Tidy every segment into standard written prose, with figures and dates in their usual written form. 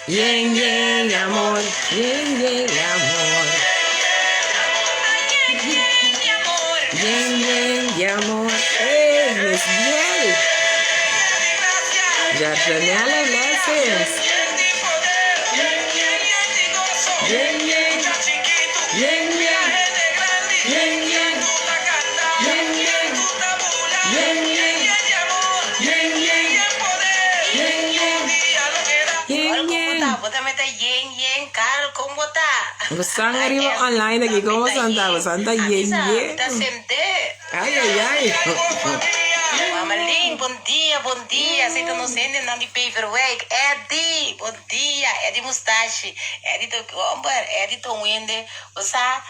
Yen, yen, amor. Yen, yen, amor. Yen, yen, amor. Hey, Miss Biel. Jardinella Blessings. Yen, yen. Yen, yen. Yen, yen. Yen, yen. Yen, yen. Yen, yen. Yen, yen. Yen, yen. Gustang arriba online lagi como Santa yen yen. Ay, ay, ay. Mamalin, bom dia. Aceita no sende não de paperwork. Eddie, bom dia. Eddie Mustache. Eddie to Gomber. Eddie to Wende. Osa.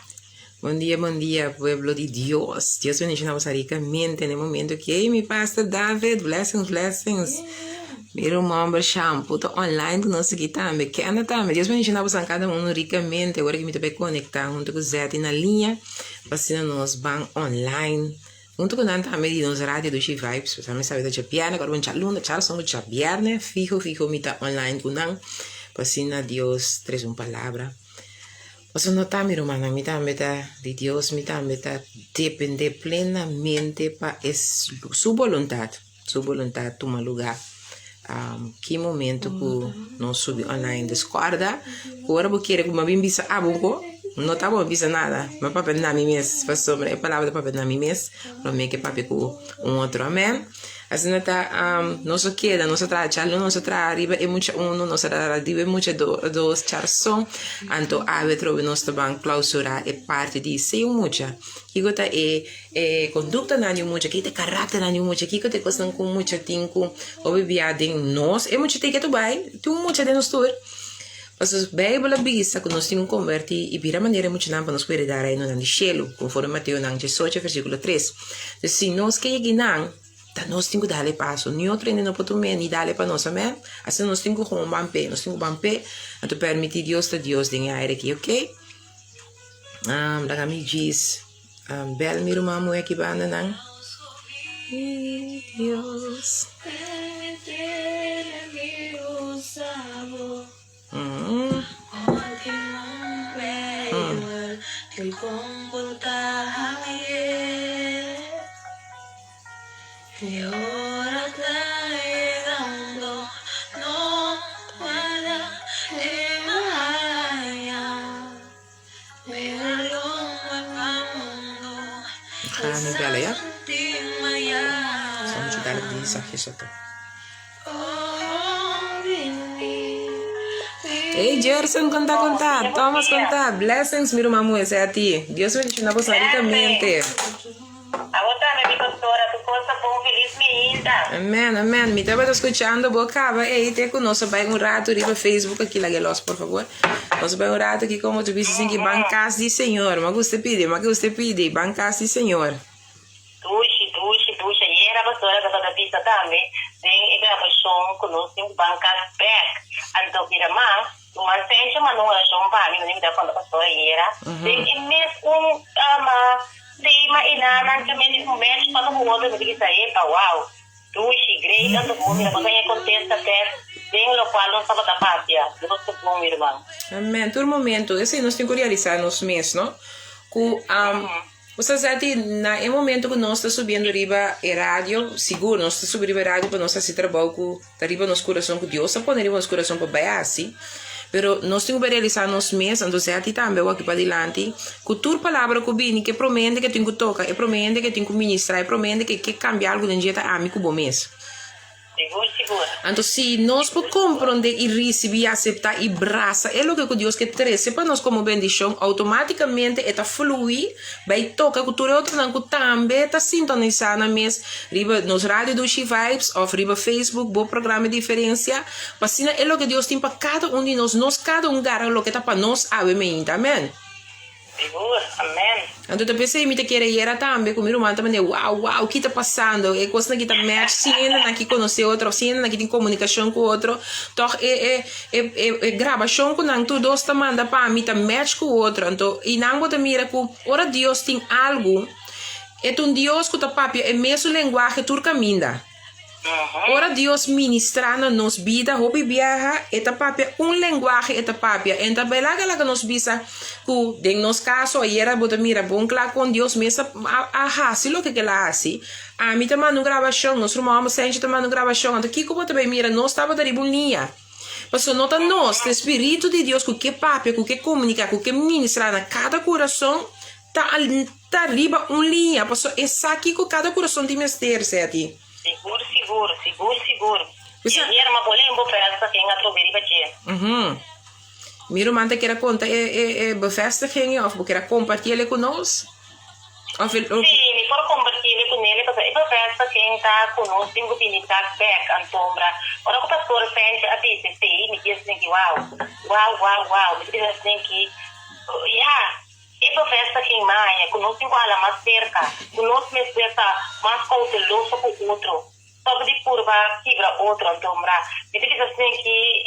Buen día, pueblo de Dios. Dios bendiga a ricamente en el momento que mi pastor David, blessings. Mira um homem shampoo, tá online conosco aqui também. Que anda também. Deus bendiga a cada um ricamente. Agora que me estou conectar junto com o Zé na linha. Passando nos ban online. Junto com nós também de nos rádio do G-Vibes. Você também sabe da Chapiana. Agora vamos chalunda, charson do Chapiana. Fijo, me tá online com nós. Passando a Deus, traz uma palavra. Você não está, meu irmão, me também tá de Deus, me também tá depender plenamente para sua vontade. Sua vontade toma lugar. Que momento que não subi online discorda, agora eu quero que uma bimbisa abungo, não está bom bisa nada, mas papai na mim mesmo, faz sobre a palavra do papai na mim mesmo, para mim que papai com outro, amém. Assim não está, não se queda, não se traz chalo, não se traz arriba, é muito não se traz arriba, é muito dois charson, então a vetro nosso banco clausura é parte de ser muito, que gota é conduta na muito, que te caráter na muito, que te costa com muito tempo, ou bebia de nós, é muito que tu vai, tu muito de nós tur. Mas a Bíblia diz que nós temos que converter e vir a maneira muito não para nos poder dar aí no cielo, conforme Mateus 18, versículo 3. Então, se nós que não nós temos que dar passo. Nem outro ainda não pode nem dar para nós, amém? Assim nós temos que com pé, nós temos que pé, então permitir Deus tem a aqui, ok? Daí me diz, bel meu irmão é que vai andando. Deus. Y ahora traigando no para mi bella, ja? Soms daar die zachtjes zetten. Hey Gerson, conta. Thomas, conta. Blessings, meu irmão, esse é a ti. Deus bendiga você ricamente. A outra, minha pastora, tu possa bom, feliz menina. Amém. Me estava escutando, bocava. Ei, te conosco, vai rato, riba Facebook aqui, lá gelos, por favor. Nós vai rato aqui, como tu disse, assim, que bancas de Senhor. Mas você pede, bancas de Senhor. Duxa. E era a pastora da toda pista também. Tem gravação conosco, em bancas back. Então, vira mais. Uma sente, mas não é só para mim, não me dá conta da pastora era. Tem mesmo tema inanan kami ni match pa no outro me diga aí pa wow dushi great tanto bom mira quando é contenta até tem lo qual não sabe da pátia do nosso bom irmão. Amém. Todo momento, assim nós temos que realizar nos mês, não? Com você sabe na momento que nós está subindo riba a rádio, seguro nós está subindo a rádio para nós assim trabalho com riba nos coração com Deus, põe riba nos coração para bem assim. Pero nós temos que realizar nos meses, então se a ti também aqui para adiante, que tua palavra que vem, que promete que tem que tocar, é promete que tem que ministrar, é promete que cambia algo dentro da amigo bom mês. Seguro. Então se nós podemos compreender e receber, aceitar e abraçar, é o que Deus quer trazer para nós como bendição, automaticamente está fluir, vai tocar que tudo outro não que também está sintonizado na mês, riba nos rádios do G-Vibes, ou riba Facebook, bom programa de diferença, mas é o que Deus tem para cada um de nós cada um gara o que está para nós, amém? Seguro, amém. Então eu pensei que queria ir também com meu irmão também, uau, o que está passando? É coisa que está match, se ainda aqui conhecer outro, se ainda aqui tem comunicação com outro, então é gravação com não, tu dois manda para mim, tá match com o outro, então e não vou te mirar com, ora Deus tem algo, é um Deus que tá papi, é mesmo linguagem tu caminha. Ora Dios ministra na nos vida, hopi viaja, eta papia, lenguaje, eta papia. Enta belaga la que nos visa, que en nos caso, ayer bota mira, bon claro con Dios, mesa a si lo que la hace. A mí te mando gravação, nós rumamos sempre te mando gravação. Então, que como também mira, nós estava de bolinha. Mas nota nós, o Espírito de Deus, que papia, que comunica, que ministra na cada coração, tá arriba linha. Mas essa aqui que cada coração tem mestre, certo? Seguro. E era uma bolinha bofesta que entra over e Miro manta que era conta bevestiging of que era compartilhar conosco? Sim, me for compartilhar com ele, porque é bevesta que entra conosco, tem que vir back antombra. Ora que o pastor sente a dizer, sei, me diz assim que uau, me diz assim que é bevesta que maia, conosco tem que mais cerca, conosco me cerca mais cauteloso com o outro. Só de curva, fibra outro, antombra. Me diz assim que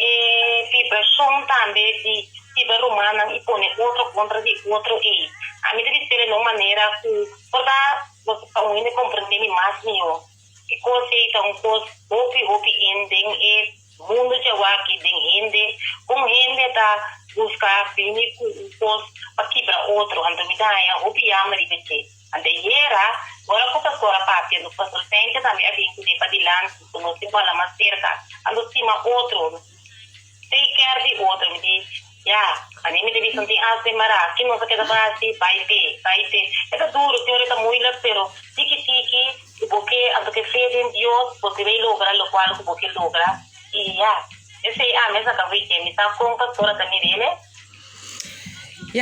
vibração também de fibra romana e põe outro contra de outro e. A mim deve ser de uma maneira que toda você está indo compreender mais melhor. Que coisa então coisa hopi ending é mundo de aqui tem rende com rende da buscar fini coisa para quebrar outro ando me dá é hopi ama de bete ande era agora com a pastora papia no pastor sente também a vir que para dilante com o tempo lá mais cerca ando cima outro take care de outro me diz a mim me deve sentir assim mara que não se queda para assim vai ter é duro teoria está muito pero tiki porque ando que fez em Deus porque vai lograr o qual o porque logra e esse a mesa que vai me está com a pastora também dele.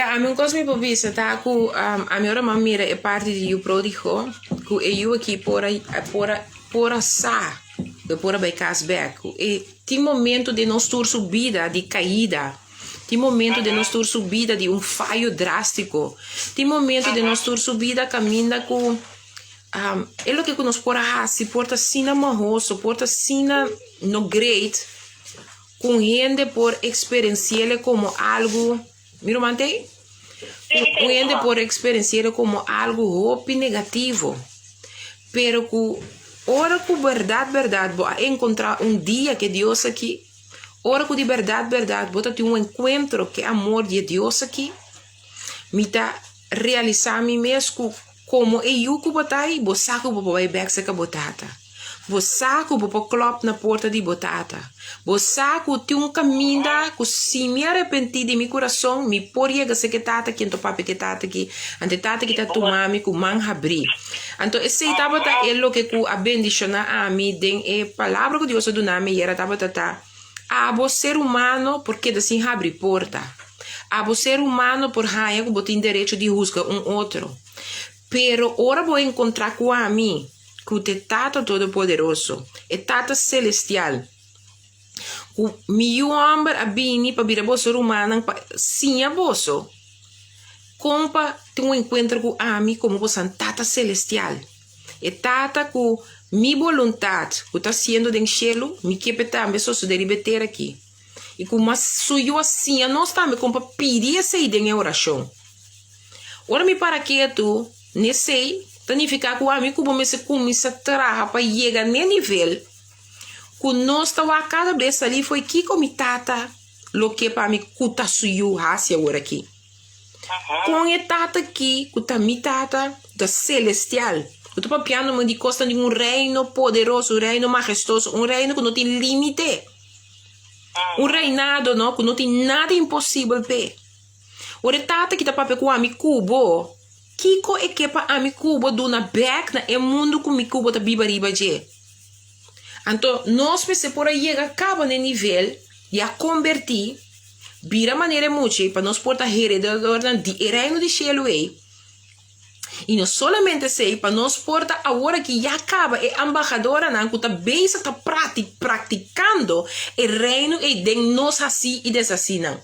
A mim coisa me povisa tá que a minha irmã mira é parte de o pródigo que eu aqui por sa por by casback e tem momento de nós ter subida de caída. Tem momento de nós ter subida de falho drástico. Tem momento de nós ter subida caminha com é o que nós se porta sina marroso, porta sina no great, com gente por experienciar como algo, miro mantém? Com gente por experienciar como algo negativo. Pero que ora que verdade, vou encontrar dia que Deus aqui, ora que de verdade, vou ter encontro que amor de Deus aqui, me tá realizar me mesmo como eu que botai, vou saco vou vai back seca botata. Vou saco vou clop na porta de botata. Vou saco tem caminho que se me arrependi de meu coração, me poria se que tata que ento papi que tata que ante tata que tá tomami com man abrir. Então esse tava é lo que a bendiciona a mim den é palavra que Deus do nome era tava a ser humano porque assim abre porta. A ser humano por raia que tem direito de juzgar outro. Pero ora vou encontrar com a mim que o Tata Todo-Poderoso é Tata Celestial. O meu homem a bini para vir a ser humano sim a bosso. Compa tem encontro com a mim como você Tata Celestial. É Tata com minha vontade que está sendo de cielo, me que também só se deve ter aqui. E como sou eu assim, nós também compa pedir essa ideia em oração. Ora me para que tu nesse significa que o amigo começa a trabalhar para chegar no nível que nós estava cada vez ali foi que como tata lo que para mim cuta suyo hacia agora aqui com a tata aqui que tá mi tata da celestial eu tô papiando me de costa de reino poderoso um reino majestoso reino que não tem limite reinado não que não tem nada impossível pe o tata que tá papia com o amigo cubo Kiko é que para a Cuba do na back na é mundo com Cuba da biba je. Então nós pensamos por aí chega acaba no nível e a convertir vira maneira muito para nós portar heredador de reino de cielo aí. E não somente sei para nós portar agora que já acaba é embaixadora na que tá bem está praticando o reino e de nós assim e desassi não.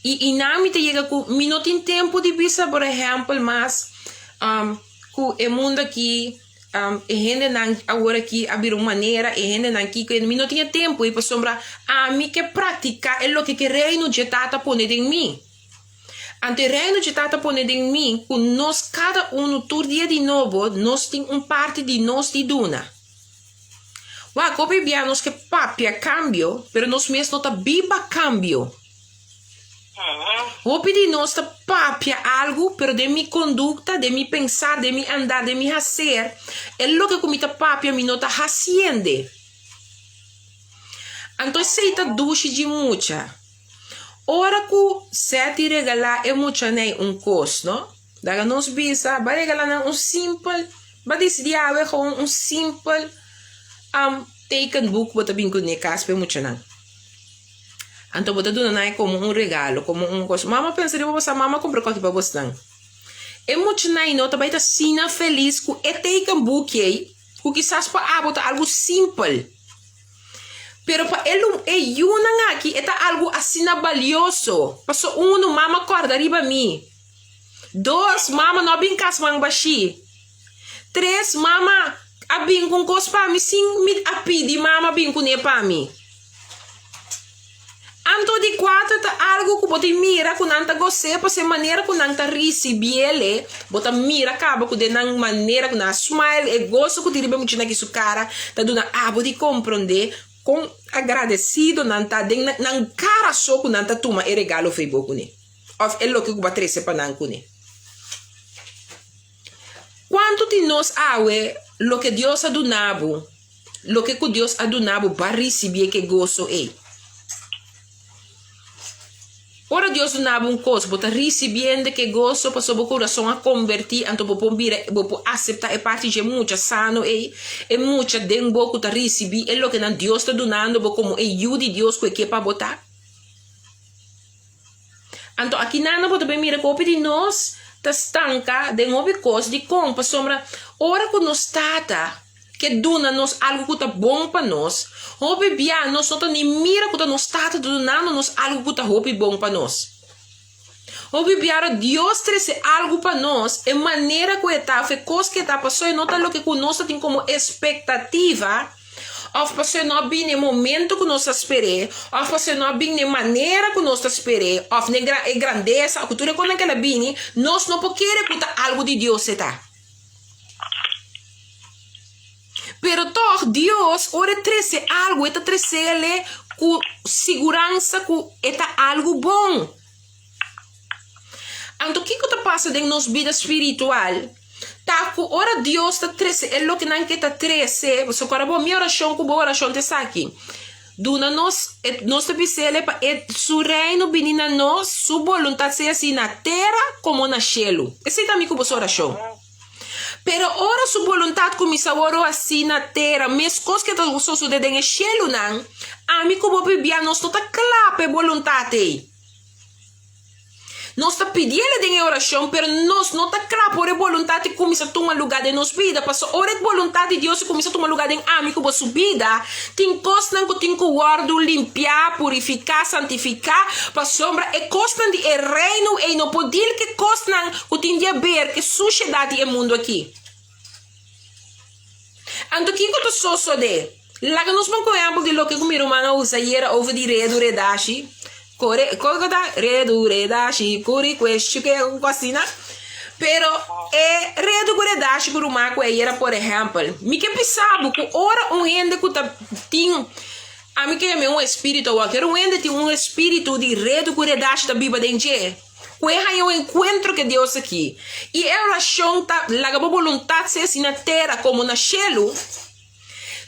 E não me chega com não tem tempo de vista por exemplo mas com o mundo aqui gente não agora aqui abrir uma maneira e gente não aqui que não tinha tempo e para sombra a mim que praticar é o que reino de tata pone em mim Ante o reino de tata pone em mim, que nós, cada um, todo dia de novo, nós temos parte de nós de duna. Wa copi bianos que papia cambio, pero nós mesmos não tá biba cambio. Hopi de nós tá papia algo, pero de mi conduta, de mi pensar, de mi andar, de mi hacer, é lo que comita papia mi nota haciende. Então seita duche de mucha. Ora que se te regalar é mucha nem costo, não? Daga nos bisa, vai regalar simple, vai decidir gewoon simple teken book bota bem com necas pe mucha não. Então bota dona nai como regalo, como costo. Mama pensa de você, mama compra coisa para você não. É mucha nai nota vai estar sina feliz com teken book aí, com quizás para bota algo simple. Pero para ele é yuna aqui é algo assim valioso. Passou mama corda riba mi. 2 mama não bem casmang baixi. 3 mama abin com cos para mi sim mi apidi mama bem com ne para mi. Anto de 4 tá algo que bota mira com nanta goste para ser maneira com nanta recebiele, bota mira acaba com de nan maneira com na smile e gosto que tiribe muito na su cara, tá dona bota compreender com agradecido nanta den nan cara só com nanta tuma e regalo foi boco ne. Of é lo que o batrece para nan cune. Quanto de nós lo que Deus ha donado, lo que Deus ha donado para receber que gozo é. Ora Deus donava coisa, bota recebendo que gozo para seu coração a convertir, então vou aceitar é parte de muita sano e muita den boco tá receber, é lo que não Deus está donando, como é de Deus que para botar. Então aqui não bota bem mira copia de nós, tá estanca, de novo coisa de compra sombra, ora que nós tata que dona nos algo que tá bom para nós. Hope bia nós não nem mira que tá nos tá donando nos algo que tá hope bom para nós. Hope bia Deus trouxe algo para nós, é maneira que tá, foi coisa que tá passou e nota lo que nós tem como expectativa. Of passou não bem no momento que nós esperei, of passou não bem na maneira que nós esperei, of na grandeza, a cultura quando aquela bem, nós não podemos querer que tá algo de Deus tá. Pero toch Deus ora trece algo, eta trecele com segurança com eta algo bom. Então o que que passa em nossa vida espiritual? Tá com ora Deus tá trece, é lo que não que tá trece, você agora bom minha oração com boa oração te aqui. Duna nós te bisele para su reino benina nós, su vontade seja assim na terra como na cielo. Esse também com boa oração. Pero ora su vontade começa a assim na terra, mes coisas que estão gostando de dentro cielo não, a mim como bebia nós não tá clape vontade. Nós tá pedindo em oração, pero nós não tá clape por vontade começa a tomar lugar de nossa vida, porque ora vontade de Deus começa a tomar lugar em a mim como sua vida, tem coisas que tem que guardar, limpar, purificar, santificar, para sombra é coisa de reino e não pode que coisa que tem de ver que sociedade é mundo aqui. Então, o que eu estou só de? Lá que nós vamos com exemplo de lo que o meu irmão usa e era over de redashi. Redashi, curi question que é cocina. Pero redashi por uma coisa era, por exemplo, me que pensava que ora ende que tinha a mim que é espírito, ou quero ende tem espírito de redashi da Bíblia dentro. Que é o encontro que Deus aqui. E a oração tá lá a vontade se assim na terra como na cielo.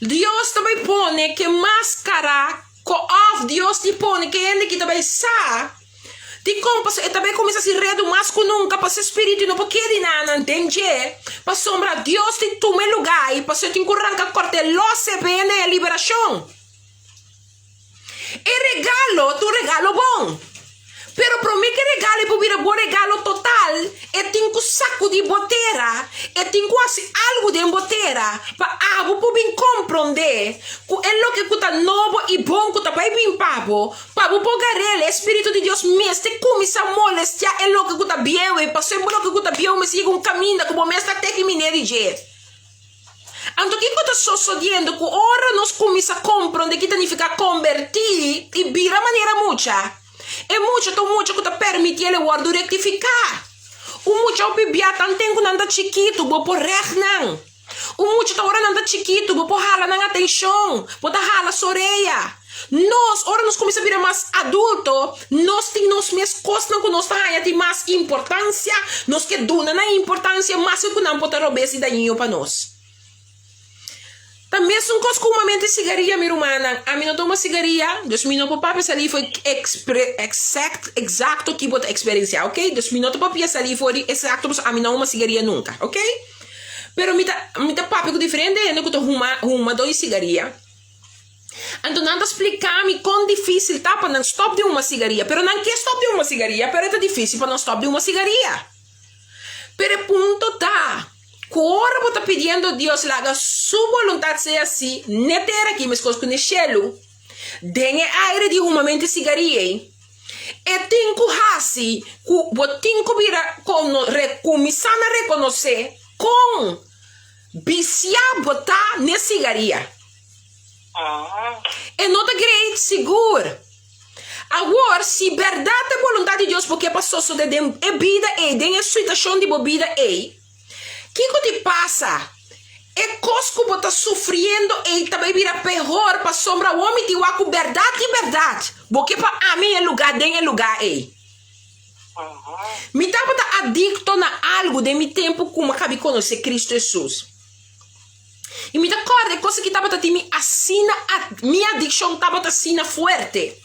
Deus também põe que máscara of Deus te põe que ele que também sa. Te compra e também começa a se redo mais que nunca para ser espírito não porque de nada entende. Para sombra Deus te toma lugar e para ser tem que arrancar corte losse bem a liberação. E regalo, tu regalo bom. Pero para mim que regalo para vir bom regalo total, e tenho um saco de boteira, e tenho quase algo de boteira, para vou bem compreender, que é o que está novo e bom que está bem papo, para vou pegar ele, Espírito de Deus mesmo, te começa a molestar, é o que está bem, e para ser o que está bem, me siga caminho, como mesmo até que me nerige. Então, o que eu estou sucedendo? Que ora nós começamos a compreender que significa convertir e vira maneira muita. É muito que te permite ele guardo rectificar. O muito bebia tanto tempo nanda chiquito, bo por não. O muito tá hora nanda chiquito, bo por hala na atenção, bo tá hala soreia. Nós, ora nós começamos a virar mais adulto, nós temos mais coisas que nós temos mais importância, nós que dona na importância, mais que não pode roubar esse daninho para nós. Também são coisas como uma mente de cigarrilha, minha irmã. A mim não toma cigarrilha, 2 minutos para pensar ali foi exato que vou experienciar, ok? 2 minutos para pensar ali foi exato, a mim não uma cigarrilha nunca, ok? Pero me tá papo diferente, ainda que eu tô uma 2 cigarrilha. Então não explicar-me quão difícil tá para não stop de uma cigarrilha, pero não quer stop de uma cigarrilha, pero é difícil para não stop de uma cigarrilha. Pero ponto tá. Agora você está pedindo a Deus que sua vontade seja assim, não ter aqui mais coisas com o cielo, dengue aire de uma mente cigarrilha, e tem que assim, você tem que começar a reconhecer com viciar botar na cigarrilha. E não te creio seguro. Agora, se verdade é vontade de Deus, porque passou sobre a vida e tem a situação de bebida e o que te passa? É coisa que você está sofrendo e também vira pior para sombra o homem de com verdade. Porque para mim é lugar, tem é lugar aí. Me estava adicto na algo de meu tempo como acabei de conhecer Cristo Jesus. E me acorda coisa que estava me assina, minha adicção estava assina forte.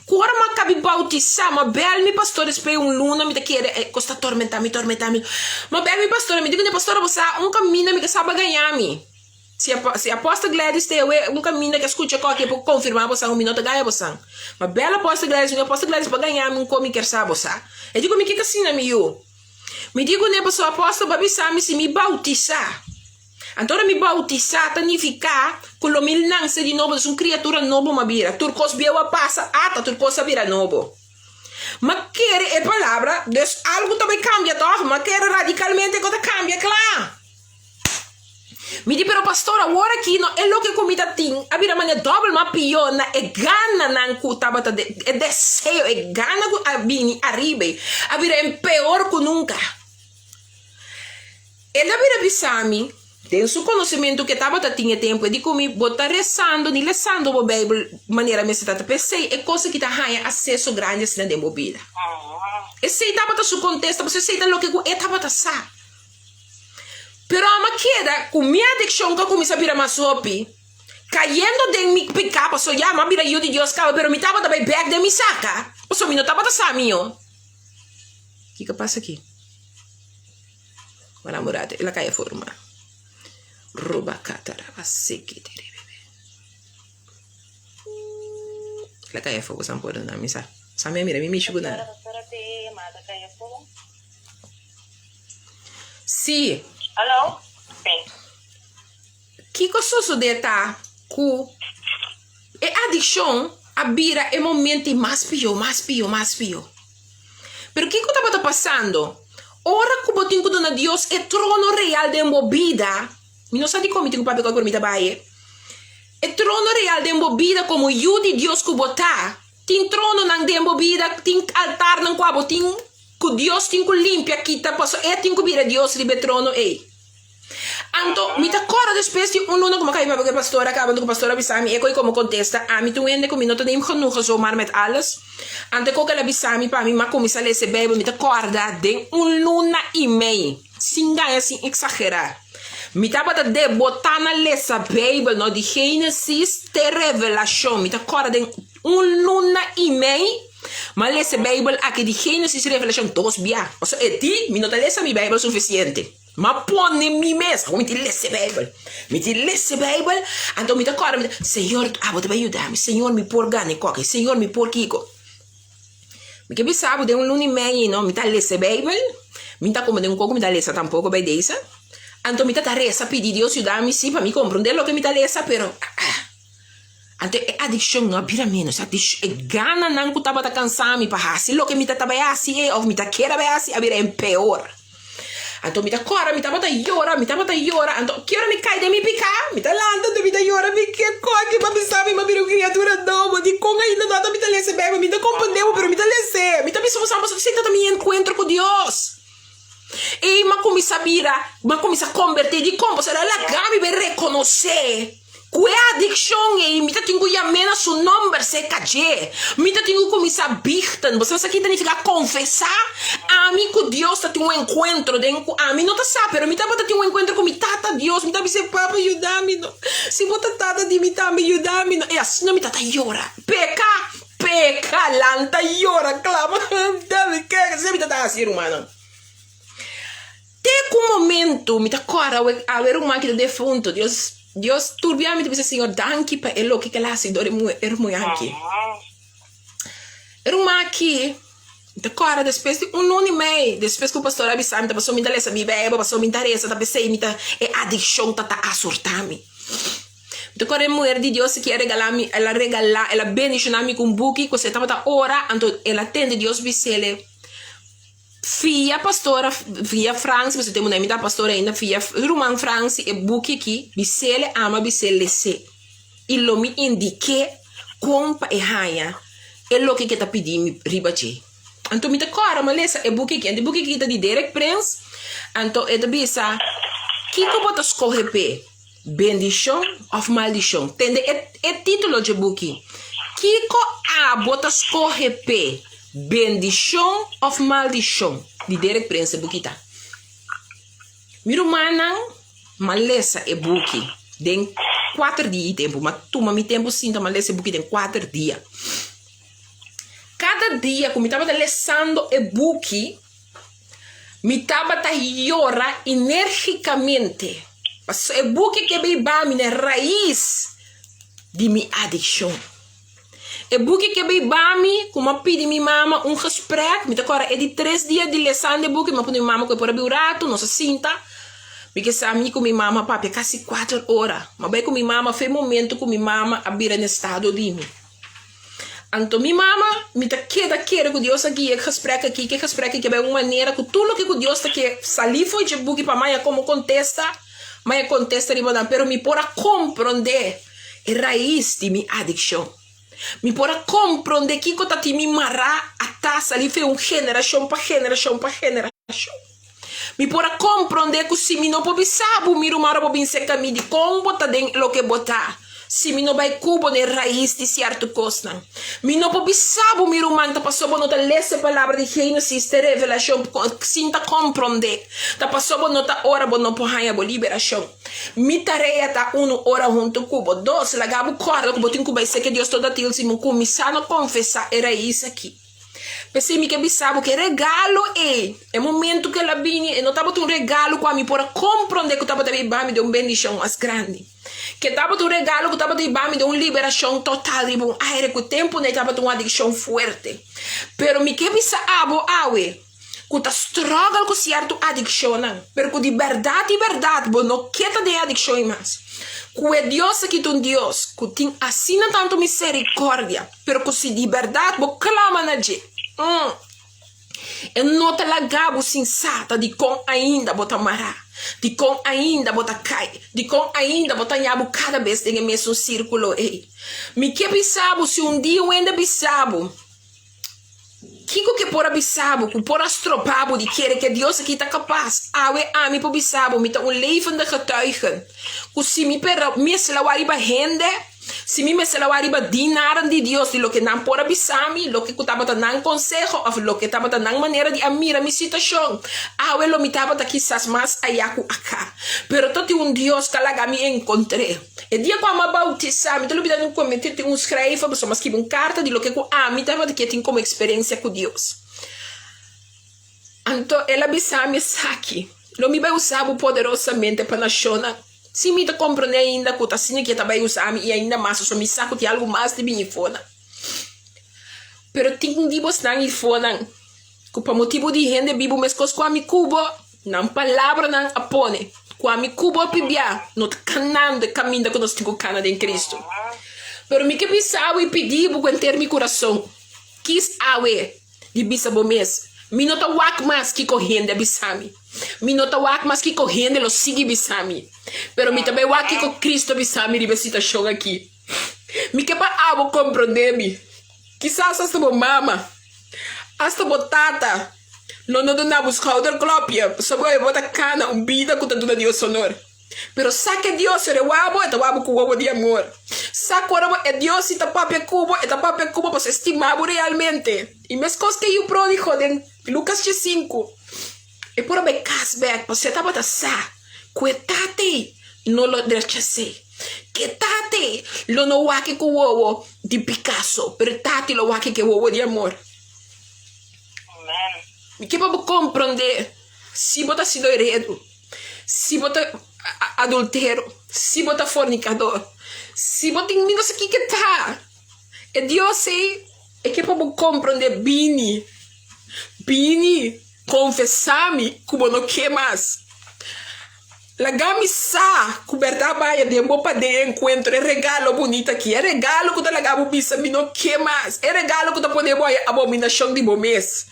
Quando eu acabei de bautizar, mas bem, meu pastor espera luna, me quer costa tormentar, me. Mas bem, meu pastor, me digo, pastor, você caminho que sabe ganhar-me. Se a aposta Gladys tem caminho que escuta qualquer para confirmar você minuto ganha você. Mas bela aposta Gladys para ganhar-me como quer saber você. Eu digo, me que assim na meu. Me digo, né, pastor, aposta para me se me bautizar. Então, me bautizar significa que o meu nasce de novo, é uma criatura nova, uma vira. Turcos biela passa, turcos vira novo. Mas quer a palavra, algo também cambia, tá? Mas quer radicalmente que cambia, claro. Me diz, pero pastor, agora aqui, não é o que comida tem. A vira maneira doble, mas pior, é gana na cutabata, é desejo, é gana a vir arriba. A vira é pior que nunca. Ele a vira bisami. Tem seu conhecimento que estava tinha tempo de comer, botar rezando, nem lendo a Bíblia, maneira me se trata, pensei, é coisa que tá ganha acesso grande assim na demobida. E se estava seu contexto, você sei o que é estava sa. Pero a maqueda, com minha adicção que começa a virar mais sopi, caindo de mi picapa, só já, mas vira eu de Deus, cara, pero me estava também back de mi saca, o só me não estava sa minho. O que passa aqui? Uma namorada, ela cai a forma. Roba catara vaseke tere bebe. La kaya fogo samporo na misa. Sa mira mi michu na. Si. Alô? Sim. Que coisa de tá cu e adicção a bira é momento mais pior. Pero que tá passando? Ora que botinho que dona Deus é trono real de embobida. Mi non sa di come ti papi con mi tabaie. E trono real de embobida como eu de Deus que botar. Tin trono nang de embobida, tin altar nang qua botin, que Deus tin que limpia quita passo e tin que vira Deus libe trono ei. Anto mi ta cora depois de luna como cai papi pastora acabando com pastora bisami e coi como contesta a mi tu ende com minuto nem genoeg zomaar met alles. Ante ko kala bisami pa mi ma como sa lese Bíblia mi ta corda de luna e meio. Singa assim exagerar. Me estava de botar na lesa Bíblia, no de Gênesis te revelação. Me estava agora de luna e meio, mas lesa Bíblia aqui de Gênesis revelação 2 bia. Ou seja, é ti, me não te lesa minha Bíblia suficiente. Mas põe me mesmo, como me te lesa Bíblia. Me te lesa Bíblia, então me estava agora, Senhor, você vai ajudar-me, Senhor, me por gane, Senhor, me por kiko. Me que pensava de luna e meio, não, me está lesa Bíblia, me está como de pouco, me está lesa tampouco, vai dessa. Anto mi tata resa pedi Dios ayudarme sí para mí comprender lo que mi tata resa pero anto é adicção não vira menos adicção é gana não que tava cansado me para assim lo que mi tata vai assim ou mi tata quer vai assim a vira é pior Então, me tá cora, me tá bota llora. Então, que hora me cai de me picar? Me tá landa, me tá llora, me que coque, mas sabe, mas vira criatura nova, de com ainda nada, me tá lese, bebe, me tá compreendeu, pero me tá lese, me tá pensando, você senta também encontro com Deus. E ma começa a virar, ma começa a converter de como será la gami be reconhecer. Que addiction e me tá tingo yamena su number se caje. Me tá tingo começar a bichten, você aqui tem que ficar confessar a mim que Deus tá tendo um encontro, a mim não tá sabe, pero me tá tendo um encontro com mi tata Deus, me tá dizendo papa ajuda-me, não. Se bota tata de me tá me ajuda-me, não. E assim não me tá llora. Peca, lanta llora, clama, dá-me que você me tá assim, humano. Até um momento, me tá cora a ver uma que defunto, Deus turbiamente dice Senhor, danke para ele que ela se dore muito aqui. Era uma aqui, me tá cora depois de ano e meio, depois que o pastor avisou, me tá passou me dar essa bebê, passou me interessa, tá pensei, me tá addiction, tá a surtar-me. Me tá cora a mulher de Deus que regalar-me, ela bendicionar-me com um buque, que você tava ora, então ela atende Deus bisele. Fia pastora, fia França, você tem uma nome da pastora ainda, fia Roman França, e buque aqui, bisele ama, bisele se. E lo me indique, compa e raia, e lo que tá pedindo ribache. Então, me tá cora, mas lessa, e buque aqui tá de Derek Prince, então, e tá bisa, que bota escolher pe? Bendição ou maldição? Entende? É título de buque. Kiko a bota escolher pe? Bendição ou maldição? De Derek Prince buquita. Miro manang malesa e buki. Den 4 dias de tempo. Mas toma mi tempo sinta malesa e buki den 4 dias. Cada dia, como estava lesando e buki, me estava a llorar energicamente. Mas e buki que veio na raiz de minha adicção. E buki que veio como pedi minha mama gesprek, me agora é de 3 dias de lesão de buki, mas minha mama que por abrir o rato, não se sinta, porque sabe com minha mama papi quase 4 horas, mas bem com minha mama foi momento com minha mama abrir no estado de mim. Então minha mama me tá queda com Deus aqui, que gesprek que é uma maneira que tudo que com Deus tá que sali foi de buki para mãe como contesta de mandar, pero me por a compreender a raiz de minha adicção. Me pora compreender que tá te me marrar a taça ali foi geração para geração. Me pora compreender que se me não pode saber me rumar para bem seca me de como botar dentro lo que botar. Se me não vai cubo de raiz de certo coisa. Me não pode saber me rumar tá passou por nota essa palavra de Gênesis de revelação sinta compreender. Tá passou por nota hora por não porra a liberação. Me tarefa tá 1 hora junto cubo 2 lagabo corda que botin cubo sei que Deus toda til se me começar a confessar era isso aqui. Pensei me que bisabo que regalo é momento que ela vinha e não tava um regalo com a mim para compreender que tava também bami de bendição mais grande. Que tava um regalo que tava bami de liberação total de um aire que o tempo nem tava uma adicção forte. Pero me que bisabo awe que tá struggle com certo adicção, pero de verdade, bo não queda de adicção mais. Que é Deus aqui um Deus que tem assim tanto misericórdia, pero que se de verdade bo clama na gente. Eu não te lagabo sensata de com ainda bota mará, de com ainda bota cai, de com ainda bota nhabo cada vez tem o mesmo círculo ei. Me que bisabo se dia eu ainda bisabo. Que por bisabo, que por astropabo de querer que Deus aqui tá capaz. Awe ami po bisabo, me tá levende getuigen. Que se me per me selawari ba hende. Se me selawari ba dinaran de Deus de lo que não por bisami, lo que tava dando consejo, ou lo que tava dando maneira de amira mi situação. Awe lo me tava quizás mais ayaku acá. Pero todo Deus que lá me encontrei. E dia que eu bautizar, me tô lubidando cometer tem escreve, mas que carta de lo que me tava que tem como experiência com Deus. Então ela bisami aqui. Lo me vai usar poderosamente para nacionar. Se me compreender ainda que tá assim que também usar e ainda mais só me saco de algo mais de minha fona. Pero tem um dibo não ir fona. Que por motivo de rende bibo mescos com a mi cubo, não palavra não apone. Com a mi cubo pibia, não canando caminho que nós temos canada em Cristo. Pero me que pensava e pedi por ter meu coração. Quis awe de bisabo mes. Mi nota wak mas ki correndo bisami. Mi nota wak mas ki correndo lo sigue bisami. Pero mi também wak ki ko Cristo bisami ribe situação aqui. Mi que pa abo compreender-me. Quizás hasta bo mama, hasta bo tata. Não dona buscar outra cópia. Só vou botar cana, vida que tá dando Deus honor. Pero saque Deus é wabo com o de amor. Saque o é Deus e tá papel cubo para se estimar realmente. E mesmo coisas que eu prodigo em Lucas 5. É por me cashback, você tá botando sa. Cuetate, não lo rechacei. Que tate, lo no wake com o de Picasso, pero tate lo wake que o de amor. Amen. E que para compreender, se bota sido heredo, se bota adultero, se bota fornicador, se bota em mim aqui que tá, é Deus é que para compreender bini, confessar-me como não quer mais. Lagami sa, coberta baia de mo para de encontro, é regalo bonito aqui, é regalo que tá lagabo bisa, me não quer mais, é regalo que tá podendo a abominação de momês.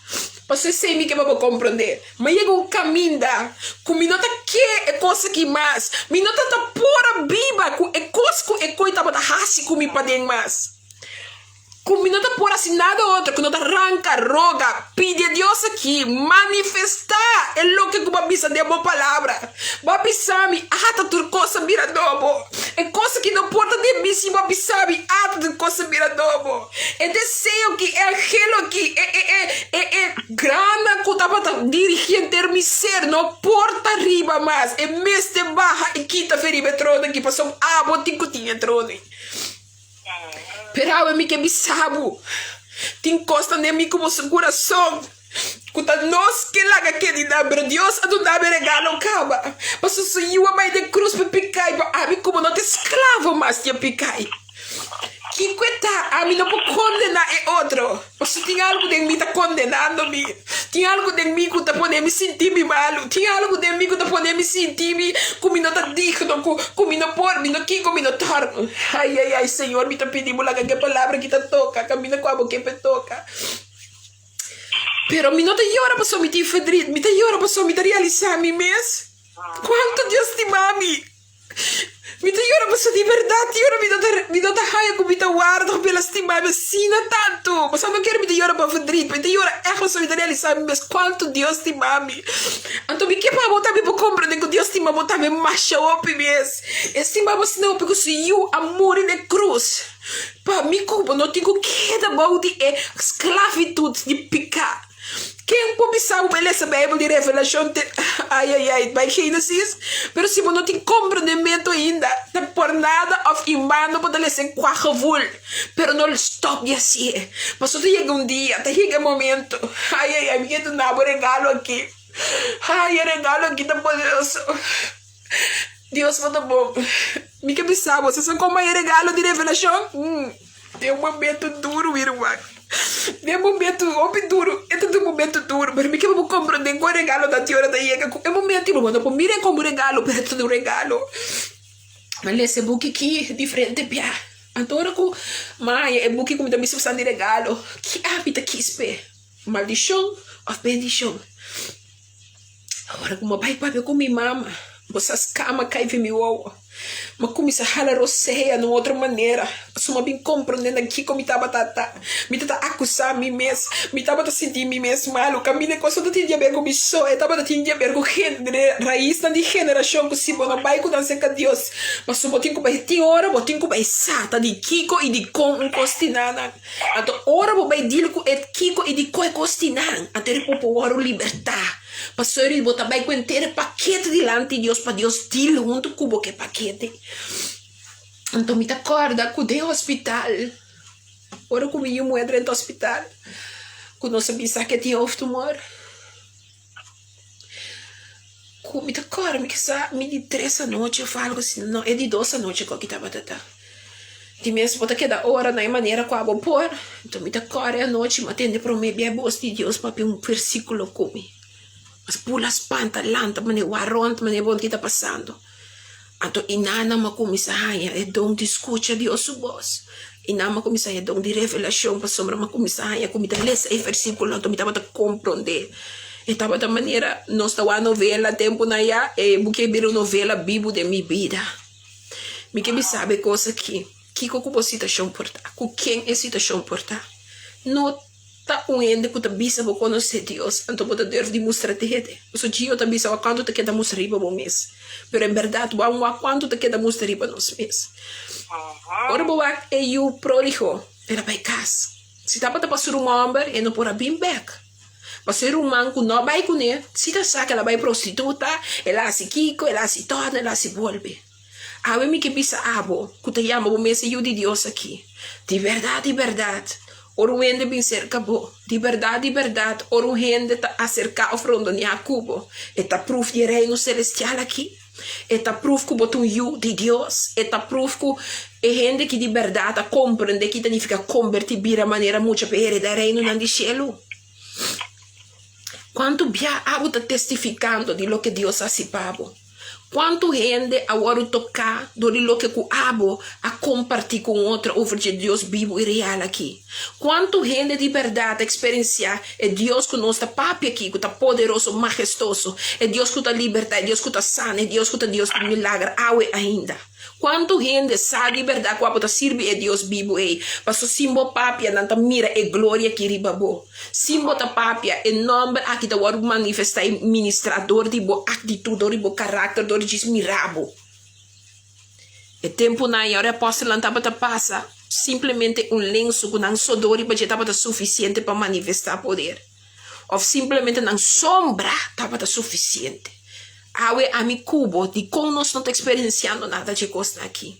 Você sei que vai compreender, mas é um caminho da, com me nota que é coisa que mais, me nota tá pura biba, é coisa que é coisa tá hasi com me para de mais. Com me nota por assim nada outro, que não arranca, roga, pede a Deus aqui, manifestar, é lo que uma bisa de boa palavra. Babisami, ata tur coisa vira dobo. É coisa que não porta de bisi, babisami, ata tur coisa vira dobo. É desejo que é aquilo que é grana que tava dirigindo mi ser, não porta riba mais, é mês de barra e quita feribe trone que passou botico tinha trone. Pero mi que bisabo, te encosta em mim como seu coração. Cuta nós que laga que de dar, pero Deus a do dar regalo caba. Mas o Senhor a mãe de cruz para picar, para mim como não te escravo mais te picar. Que coita, a mim não pode condenar é outro. Você tem algo de mim tá condenando-me. Tem algo de mim que tá podendo me sentir mal. Tem algo de mim que tá podendo me sentir como não tá digno, como não por, como não torno. Ai, Senhor, me tá pedindo lá que palavra que tá toca, caminha com a boca que toca. Pero me não tá llora para só me ter fedrid, me tá llora para só me realizar a mim mesmo. Quanto Deus te mami. Mi te llora passo di verdade, mi do ta haia com mi te guardo pela estima, me sina tanto. Mas não quero mi te llora para fedrid, mi te llora é passo mi te realizar, mas quanto Deus te mami. Então me que para botar me para compreender que Deus te mama, botar me macha op mes. Estima você não porque se eu amor de cruz. Para mim como não tenho que da bauti é esclavitude de picar. Quem pode saber beleza Bíblia de revelação vai Gênesis, pero se não tem compreendimento ainda, não por nada of imano pode ler sem quajavul, pero não stop de assim. Mas só chega dia, chega momento, me quero dar regalo aqui, regalo aqui tá poderoso. Deus foi bom. Me que pensava, vocês são como regalo de revelação? Tem momento duro, irmão. Tem momento duro, é um momento duro, mas me que vou compreender qual regalo da tia da chega. É momento, irmão, não pode mirar como regalo, mas é tudo regalo. Mas esse book aqui é diferente, pia. Agora com mãe, é book como também se usa de regalo. Que hábito que espera? Maldição ou bendição? Agora como pai papai com minha mama, vocês cama cai em meu ovo. Mas começa a ralar roceia de outra maneira. Só bem compreendendo aqui como me estava acusar a mim mesmo, me estava sentir mim mesmo mal. O caminho que eu tinha ver com mim só, eu estava tinha ver com raiz de geração que se não vai com dança com Deus. Mas só botinho vai ter hora, botinho vai sata de Kiko e de com um costinana. Então hora vai dir com Kiko e de com costinana, até para o libertar. Pastor, ele botar bem com inteiro paquete delante de Deus, para Deus dir junto com o que paquete. Então me acorda que tem hospital. Ora comigo moeda dentro do hospital. Que não sabia que tinha o tumor. Me acorda, me de 3 da noite eu falo assim, não, é de 2 da noite que eu estava tata. De mesmo botar que da hora na maneira que eu vou pôr. Então me acorda à noite, me atende para mim, bem boas de Deus, para um versículo comigo. Mas pula espanta, lanta, mas o arronto, mas o que está passando. Então, inana ma começa a é dom de escuta Deus sua voz. E nama começar a dar de revelação para sombra, mas começar a começar a ler esse versículo, então me estava a compreender. Estava da maneira, nós estava a novela, tempo na ya, e porque viram novela, Bíblia de minha vida. Me que me sabe coisa que com situação portar, com quem é situação portar. Não tá um ende que tá bisa para conhecer Deus, então pode ter de mostrar te. O dia tá bisa quando te queda mostrar para o mês. Pero em verdade, vamos quando te queda mostrar para nós mês. Ora boa é o pródigo, era para casa. Se tá para passar um homem, e não pode vir back. Passer um manco não vai com ele. Se tá saca, ela vai prostituta, ela se kiko, ela se torna, ela se volve. A mim que bisa abo, que te chama o mês de Deus aqui. De verdade. Ora o ende bem cerca bo. De verdade. Ora o ende tá acerca ao frondo de Jacobo. Eta proof de reino celestial aqui. Eta proof que botou you de Deus. Eta proof que é gente que de verdade compreende que significa convertir a maneira muito para heredar reino no cielo. Quanto bia abo está testificando de lo que Deus ha sipado. Quanto gente agora tocar do lo que o abo a compartilhar com outra over de Deus vivo e real aqui. Quanto gente de verdade experienciar é Deus que nos está papi aqui, que está poderoso, majestoso, é Deus que está liberta, é Deus que está sano, é Deus que está Deus que milagre, aue ainda. Quanto gente sabe de verdade que está sirve é Deus vivo aí. Passo simbo papi não tá mira é glória que ribabo. Simbo tá papi é nome aqui tá o manifestar ministrador de boa atitude, de bom caráter, de mirabo. É tempo na hora apóstolo não tava passa simplesmente um lenço que não sodori para tava suficiente para manifestar poder. Ou simplesmente não sombra tava suficiente. Awe a mi cubo de como nós não está experienciando nada de coisa aqui.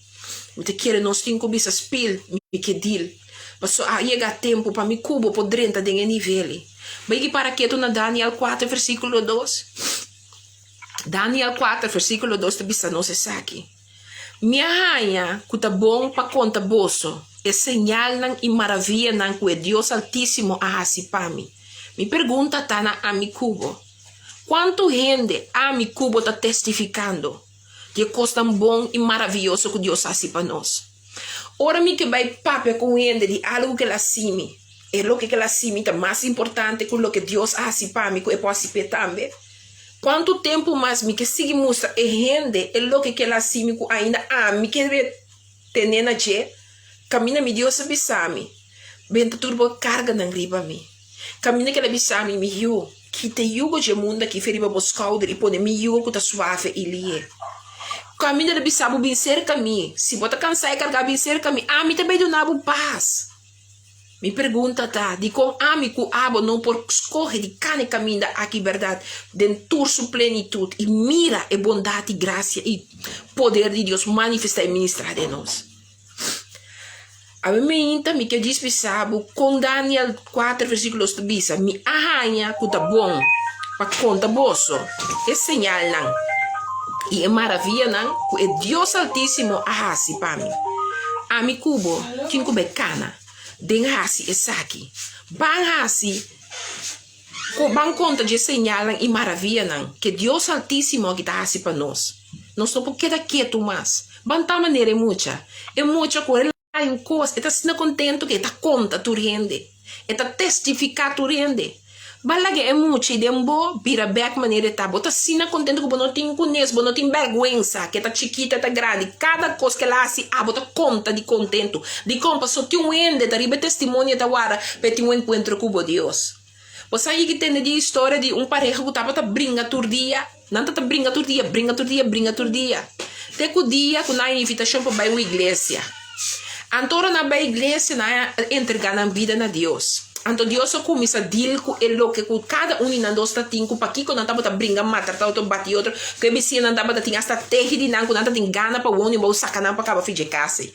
Me quer nós temos que spil me que deal. Mas chega tempo para mi cubo poder entrar em nível. Vai para que tu na Daniel 4 versículo 2. Daniel 4 versículo 2 te bisa não se saque. Minha rainha que tá bom para conta bolso. É señal nan e maravilha nan que Deus Altíssimo a hasipami. Me pergunta tá na a mi cubo. Quanto gente a mi cubo está testificando de coisa tão bom e maravilhoso que Deus faz para nós. Ora me que vai papo com gente de algo que ela sime. É o que ela sime é mais importante que o que Deus faz para mim, que eu posso fazer também. Quanto tempo mais me que sigue mostra e gente é o que ela sime que ainda a me que ter na je camina me Deus abisame. Benta turbo carga na riba me. Camina que ela abisame me rio. Que te yugo de mundo que feriba buscar e pone mi yugo que tá suave e lie. Caminho de bisabo bem cerca mi. Se bota cansar e carregar bem cerca mi, a mi também do nabo paz. Me pergunta tá, de com amigo abo não por escorre de cane caminho aqui verdade, dentro sua plenitude e mira e bondade, graça e poder de Deus manifestar e ministrar de nós. A mim me que diz bisabo com Daniel 4 versículos de bisa me arranha que tá bom para conta bolso é señal não e é maravilha não que é Deus Altíssimo a hasi para mim a mi cubo quem cube cana den hasi é saki ban hasi com ban conta de señal e maravilha não que Deus Altíssimo que tá hasi para nós não pode quedar quieto mais ban ta maneira é muita com em coisa, está sendo contente que está conta tu rende, está testificar tu rende. Balague é muito e dembo vira back maneira tá, bota sendo contente que não tem conhece, não tem vergonha, que está chiquita, está grande, cada coisa que ela assim, bota conta de contento, de como só tem rende, tá ribe testemunho da hora, para ter encontro com Deus. Você aí que tem de história de pareja que estava brinca todo dia, não tá brinca todo dia. Tem que o dia que na invitação para ir à igreja. Antora na igreja na entregar na vida na Deus. Então Deus começa a dizer que o que cada um de nós está tendo para que quando estava brincando matar outro bate outro que me se não estava tendo hasta terra de não quando tem gana para o homem para sacanar para acabar de casa.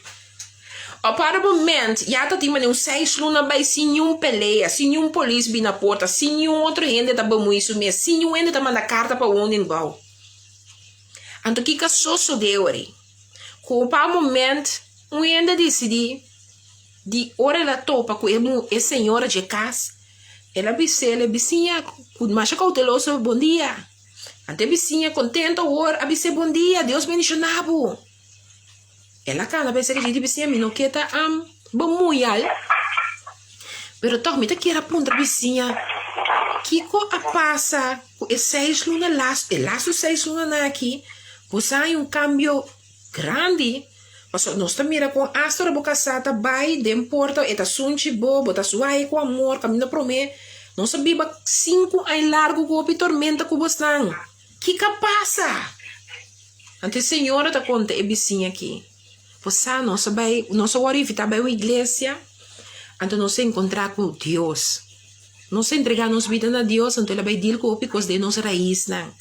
O para o momento já está tendo 6 lunas vai sem nenhum peleia, sem nenhum polícia vir na porta, sem nenhum outro gente tá bom isso mesmo, sem nenhum gente tá mandando carta para o homem igual. Então que só de ore. Com o momento ainda decidi de hora ela topa com a senhora de casa ela vizinha mais cauteloso bom dia ante vizinha contenta hora a vizinha bom dia Deus bendicionado ela cana pensa que a gente vizinha me não queta Bamuyal. Pero toch, mita kira punta vizinha. Kiko a passa, e 6 lunas laço 6 lunas na aqui, pois há cambio grande. Mas nós também com a astra boca sata, vai, dem porta, eta sunchi bo, bota suai com amor, caminho para mim. Nós biba 5 anos largo com a tormenta com bostão. Que passa? Ante senhora tá conta e vizinha aqui. Pois nossa vai, nossa orifitar vai a igreja, ante nós encontrar com Deus. Nós entregar nossa vida a Deus, ante ela vai dir com o picos de nossa raiz, não.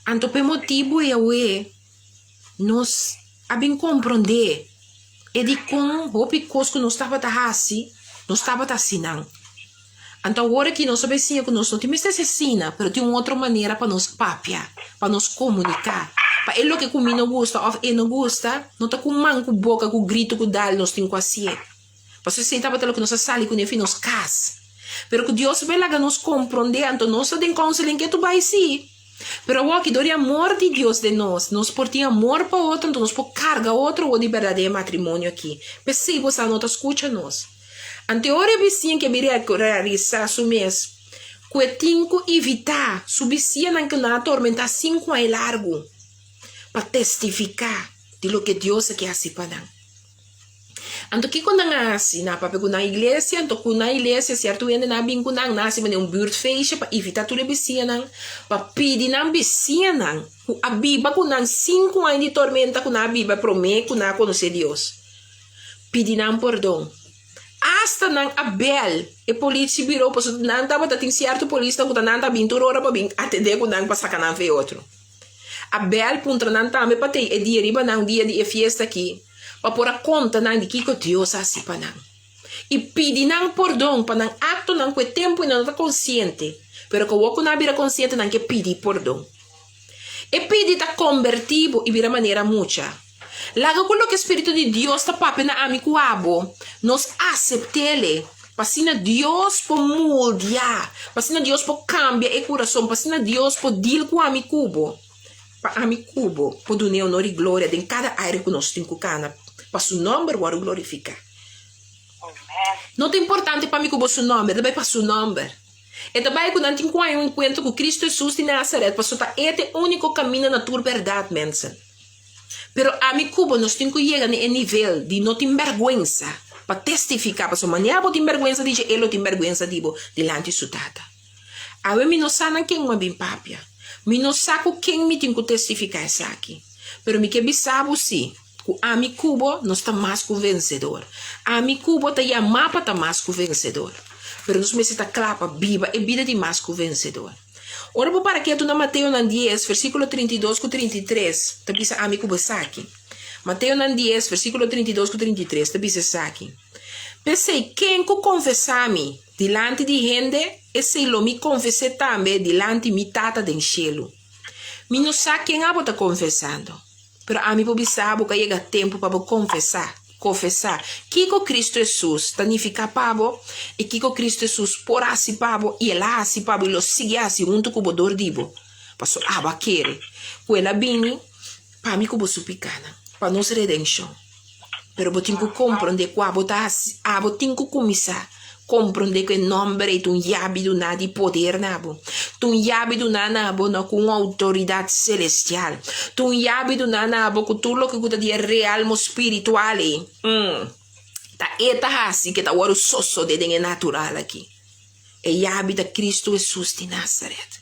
Ante o motivo é nós abem compreender e de com o picos que nós estava assim, nós estava assim, não. Então agora que nós sabemos que nós não temos essa cena, mas tem outra maneira para nos papiar, para nos comunicar. Para ele que comigo não gosta ou ele não gosta, não está com mão, com boca, com grito, com dal, nós temos que assim. Para você sentar para que nós sali com ele, nós cas. Pero que Deus vai lá nos compreender, então nós temos counseling que tu vai sim. Pero o que dói amor de Deus de nós por ter amor para outro, então nós por carga outro ou de verdadeiro matrimônio aqui. Mas se você não escuta nós. Ante ora vizinha que viria a realizar su mês, que tem que evitar su vizinha que não atormenta 5 anos largo, para testificar de lo que Deus quer assim para nós. Então, que quando nós assim, na papel na igreja, então com na igreja, certo, ainda na bem com nós, nasce mas um buurtfeestje para evitar tudo vizinha, para pedir na vizinha, a Bíblia com nós 5 anos de tormenta com a Bíblia promete com nós conhecer Deus. Pedir não perdão. Hasta nang Abel e polícia virou pois não estava tem certo polícia que não estava vindo hora para vir atender com nang para sacar não ver outro. Abel puntra não também para ter e dia riba nang dia de festa aqui para pôr a conta nang de que Deus assim para nang e pedir nang perdão para nang acto nang que tempo não está consciente, pero que o que não vira consciente nang que pedir perdão e pedir tá convertido e vira maneira mucha. Laga com o que o Espírito de Deus está papel na amigo abo, nos aceptele, para Deus por mudar, para Deus por cambiar o coração, para Deus por dir com amigo cubo, para amigo cubo, por dar honor e glória em cada área que nós temos cana, para seu nome o glorificar. Não é importante para mim cubo seu nome, também para seu nome. E também quando tem um encontro com Cristo Jesus de Nazaret, para soltar este único caminho na tua verdade, mensen. Pero a mi cubo nós temos que chegar no nível de não ter vergonha para testificar, para sua maneira de ter vergonha, diz ele tem vergonha diante de sua tata. A mim não sabe quem me bem papia, me não sabe quem me tem que testificar isso aqui. Pero me que sabe sim, que a mi cubo não está mais que vencedor. A mi cubo está já mapa está mais que vencedor. Pero nós está claro para viva e vida de mais que vencedor. Ora, vou para aqui, na Mateus 10, versículo 32 com 33. Tá bisa amigo aqui. Mateus 10, versículo 32 com 33. Tá bisa aqui. Pensei, quem que confessar-me delante de gente, esse lo me confessei também delante de tata do cielo. Me não sabe quem abo tá confessando. Pero a mim sabe que chega tempo para confessar que Cristo Jesus tanifica pabo e que Cristo Jesus por assim pabo e ela assim pabo e lo sigue assim junto com o bodor dibo passo aba querer com ela bini para mim como supicana para nossa redenção pero botin que compreender que abo tá abo tem que começar compreender que nome é um yabi do nada de poder nabo tu yabi do nada nabo com autoridade celestial tu yabi do nada nabo com tudo o que cuida de real mo espiritual tá eta assim que tá o sosso de dentro natural aqui e yabi da Cristo Jesus de Nazaret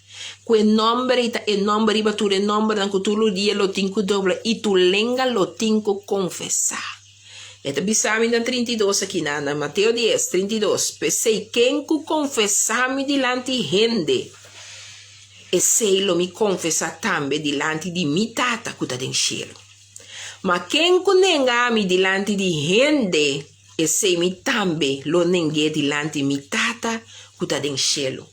que nome é nome riba tu é nome na que tu lo dia lo tinco doble e tu lenga lo tinco confessar. Eta bisami na 32 aqui na Mateus 10, 32. Pensei, quem que confessar-me delante de gente, e sei lo me confessar também delante de mi tata que está no cielo. Mas quem que negar-me delante de gente, e sei me também lo neguei delante de mi tata que está no cielo.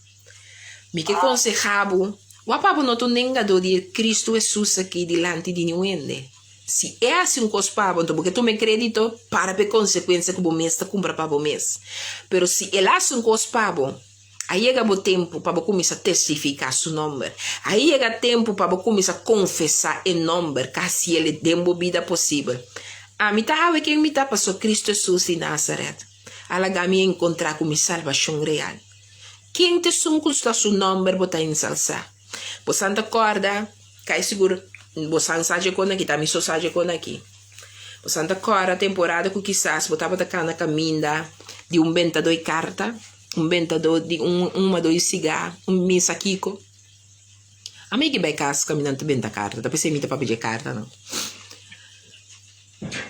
Me que aconsejavo, o papo não tu negador de Cristo Jesus aqui delante de ninguém. Se é assim cospavo, então porque tu me acredito para a consequência que o mês está cumpra para o mês. Pero se ele assim cospavo, aí chega o tempo para começar a testificar seu nome. Aí chega o tempo para começar a confessar o nome, caso ele dê uma vida possível. A mitad hawe que mitad pasó Cristo Jesús de Nazaret. Alagami encontrar con mi salvación real. Quem te sun custa su nombre bota ensalzar. Vos santa corda, cai seguro, vos sansaje con aqui, tá mi sosaje con aqui. Vos santa corda, temporada que quizás botava da cana caminda de ventador de carta, ventador de uma dois cigarro, mensaquico. A mim que vai casa caminhando bem da carta, tá pensando para pedir carta, não.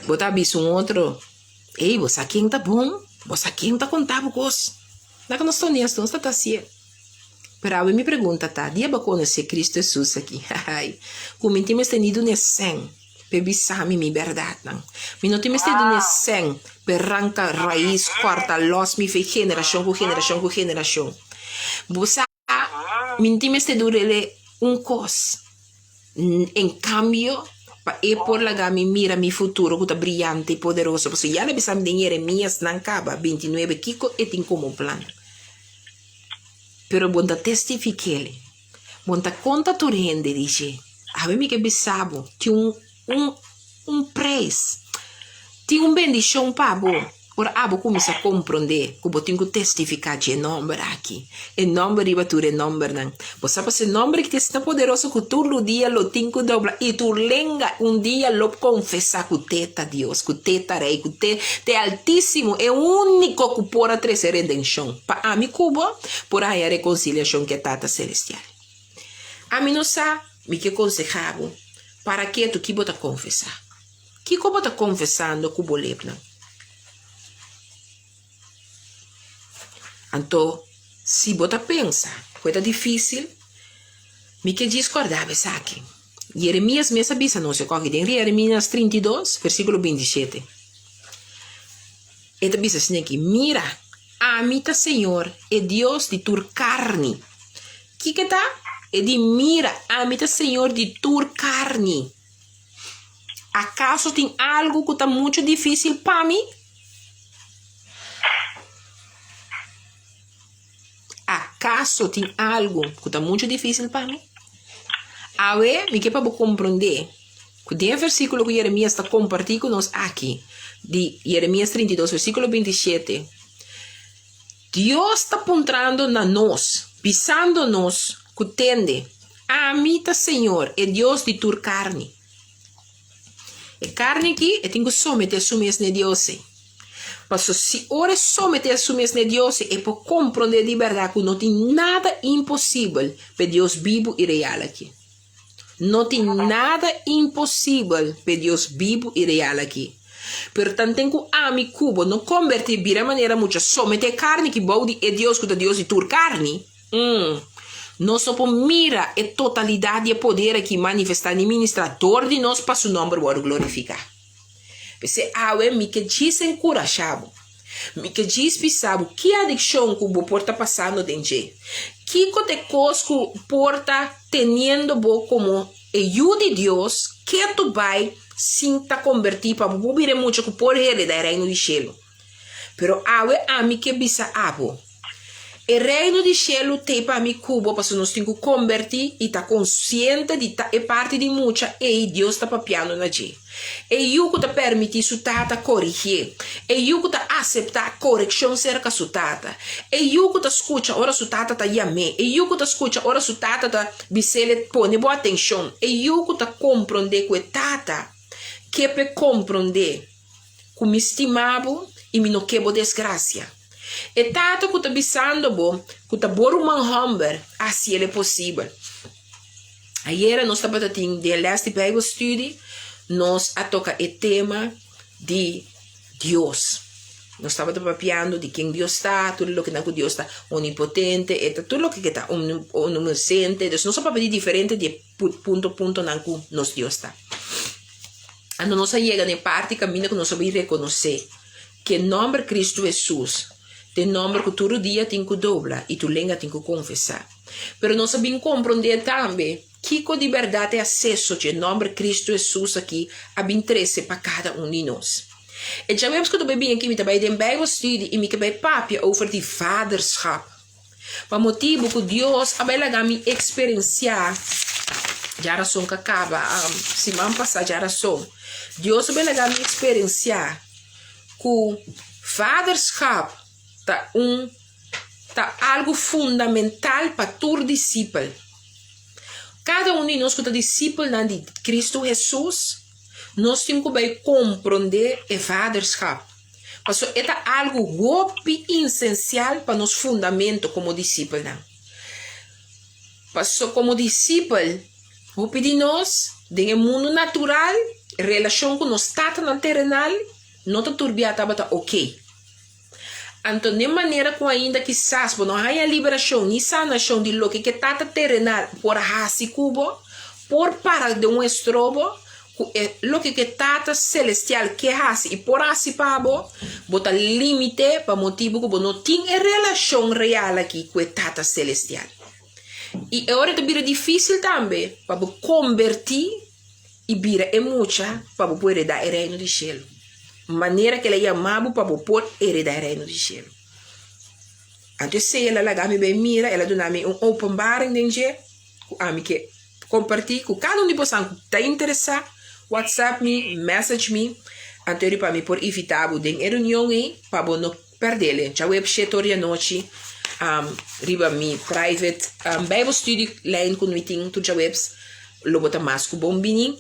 Botar bicho outro, ei, você aqui tá bom, você aqui tá contava coisa. Não que nós estamos honestos, nós tá assim. Pero a me pergunta, tá, dia ba conhecer Cristo Jesus aqui? Ai, como temos tenido nesse pebisami mi verdade, não. Mi não temos tido nesse perranca raiz, corta, los, mi fe geração com geração com geração. Você, mi temos tido cos. Em cambio, e por la gami mira mi futuro que está brillante e poderoso. Porque já le bisam de Jeremias não acaba 29 kiko e tem como plan. Pero bonta testifiquele. Bonta conta tu rende, dice. A mim que bisabo, tinha preço. Tinha bendição para bo. Ora, abo começa a compreender que eu tenho que testificar de nome aqui. E nome riba tu nome não. Você sabe se nome que está poderoso que todo dia lo tenho que dobrar e tu lenga dia lo confessar que teta Deus, que teta rei, que te altíssimo é o único que pode trazer redenção. Para a mim cubo, por aí a reconciliação que é tata celestial. A mim não sabe, me que aconsejava, para que tu que bota confessar? Que bota confessando que o lepna? Então, se você pensa, coisa difícil, me que discordava, sabe? Jeremias me sabia, não se corre em Jeremias 32, versículo 27. Ele diz assim aqui, mira, amita Senhor, é Deus de tua carne. Que tá? É de mira, amita Senhor de tua carne. Acaso tem algo que está muito difícil para mim? Acaso tem algo que está muito difícil para mim? Awe, me que para compreender. Que tem versículo que Jeremias está compartilhando com nós aqui. De Jeremias 32, versículo 27. Deus está apontando na nós, pisando-nos, que tende. Amita Senhor, é Deus de tua carne. E carne aqui, eu tenho que someter a mesmo Deus. Mas se ora someter a mesmo Deus, é para compreender de verdade que não tem nada impossível para Deus vivo e real aqui. Não tem nada impossível para Deus vivo e real aqui. Portanto, tem que ami cubo, não convertir de maneira muito someter carne que bode é Deus que é Deus de tua carne. Nós só mira a totalidade e poder aqui manifestar no ministrador de nós para o nome para glorificar. Você awe me que diz encorajado, me que diz pisado que adicção que o porta passando dentro, que cote cosco porta teniendo bo como ajuda de Deus que tu vai sinta convertir para bubire muito que por heredar reino de cielo. Pero awe a me que bisa abo. O reino de cielo tem para mim cubo para nós temos que convertir e tá consciente de é parte de muita e Deus está papiando na gente. E eu que te permite isso tata corrigir. E eu que te aceitar a correção cerca su tata. E eu que te escuta ora su tata ta yame. E eu que te escuta ora su tata ta bisele pone boa atenção. E eu que te compreender que tata que pe compreender que me estimavo e me não quebo desgraça. E tata que te bisando bo que te bor uma humber assim é possível. Ayer nós estava tendo de last Bible study. Nós a toca o tema de Deus. Nós estamos papiando de quem Deus está, tudo o que Deus está onipotente, tudo o que está omnisciente. Nós não sabemos diferente de ponto a ponto que nós Deus está. Quando nós chegamos na parte caminho que nós sabemos reconhecer que o nome de Cristo Jesus tem nome que todo dia tem que dobrar e tu lenga tem que confessar. Mas nós sabemos compreender também que de verdade é acesso de nome de Cristo Jesus aqui a interesse para cada de nós. E já vemos que eu bem aqui, me também tem Bible study e me que vai papia over de vaderschap. Para motivo que Deus a bela me experienciar Jarason que acaba, semana passada jarason. Deus vai legal me experienciar que vaderschap tá algo fundamental para todo discípulo. Cada um de nós que é discípulo de Cristo Jesus, nós temos que compreender o vaderschap. Porque é algo muito essencial para nos fundamento como discípulo. Porque como discípulo, o de nós, no mundo natural, relação com nós tata na terrenal, não está turbiada, está ok. Então, de maneira que ainda quizás não há a liberação e sanação de lo que tata terrenal por hasi cubo, por para de um estrobo, lo que tata celestial que hasi e por hasi pabo, bota limite para motivo que não tem relação real aqui com tata celestial. E agora é difícil também para convertir e vira é muita para poder dar o reino do céu. Maneira que ele chamava para poder heredar o reino do céu. Então, se ela me bem mira, ela dá-me open bar em que que compartilhar com cada um de vocês que está interessado, WhatsApp me, message me, então para mim por evitar a reunião para não perder. Já web cheia noite, riba mi private Bible study line com meeting tu já webs logo tá mais com bombini.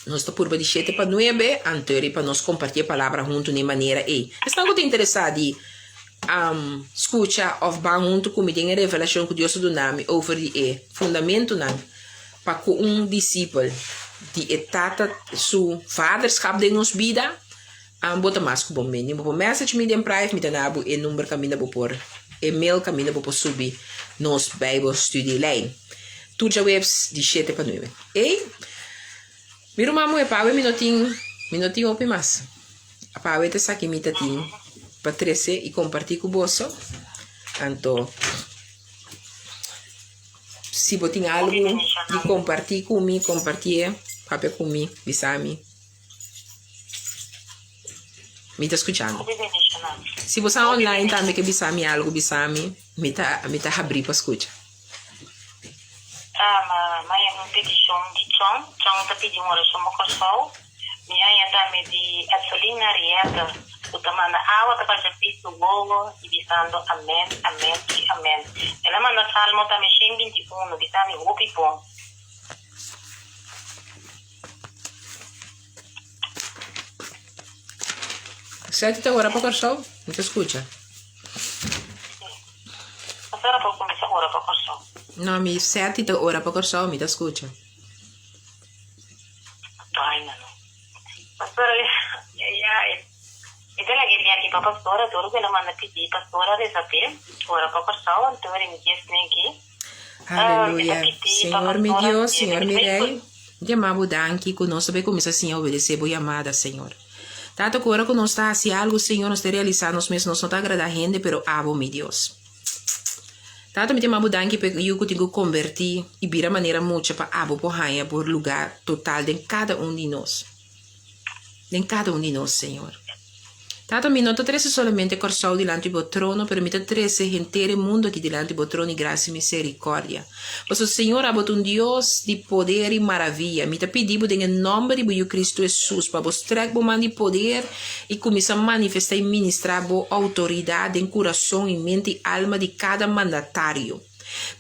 Nós está por de 7 para 9, anterior para nós compartilhar a palavra junto de maneira e. Estão muito interessados em escutar ou bem junto comigo em revelação que Deus do nome over de fundamento não para que discípulo de etapa su vaderschap de nos vida bota mais com bombini. Por message me em private me dá o número caminho por e-mail caminho por subir nos Bible study line. Tu já webs de 7 para 9. E miro mamu e pawe minutinho opi mas. A pawe te saki mitatin para 13 e compartilhar com você. Então, se você tem algo de compartilhar comigo, compartilhe, papel comigo, bisami. Me está escutando? Se você é online também que bisami algo, bisami, me tá abrir para escutar. Mas é um petição de chão tá pedindo uma oração para o sol. Minha também de gasolina rieta, o tamanho da água tá para o bogo e dizendo amém, amém e amém. Ela manda salmo também 121, dizendo o pipom. Sete agora para o sol, não te escuta? Agora para começar agora para o sol. Não, me 7 ora para o sol, me te escuta. Ai, não. Pastora, então ela quer aqui para a pastora, tudo que ela manda pedir, pastora, desafio, ora para o sol, então ele me diz aqui. Aleluia. Senhor meu Deus, Senhor meu Rei, chamamos danke que nós também começamos a obedecer a boa chamada, Senhor. Tanto que agora que nós está assim algo, Senhor, nós está realizando, nós mesmos não está agradando a gente, pero amo, meu Deus. Tanto me chamamos danke porque eu tenho que convertir e vir a maneira muito para abo por raia, por lugar total de cada um de nós. De cada um de nós, Senhor. Tanto me não trece solamente corso diante do trono, pero me trece inteiro mundo aqui diante do trono e graça e misericórdia. Pois o Senhor é um Deus de poder e maravilha. Me pedimos em nome de Cristo Jesus para mostrar o mando de poder e começar a manifestar e ministrar a autoridade em coração e mente e alma de cada mandatário.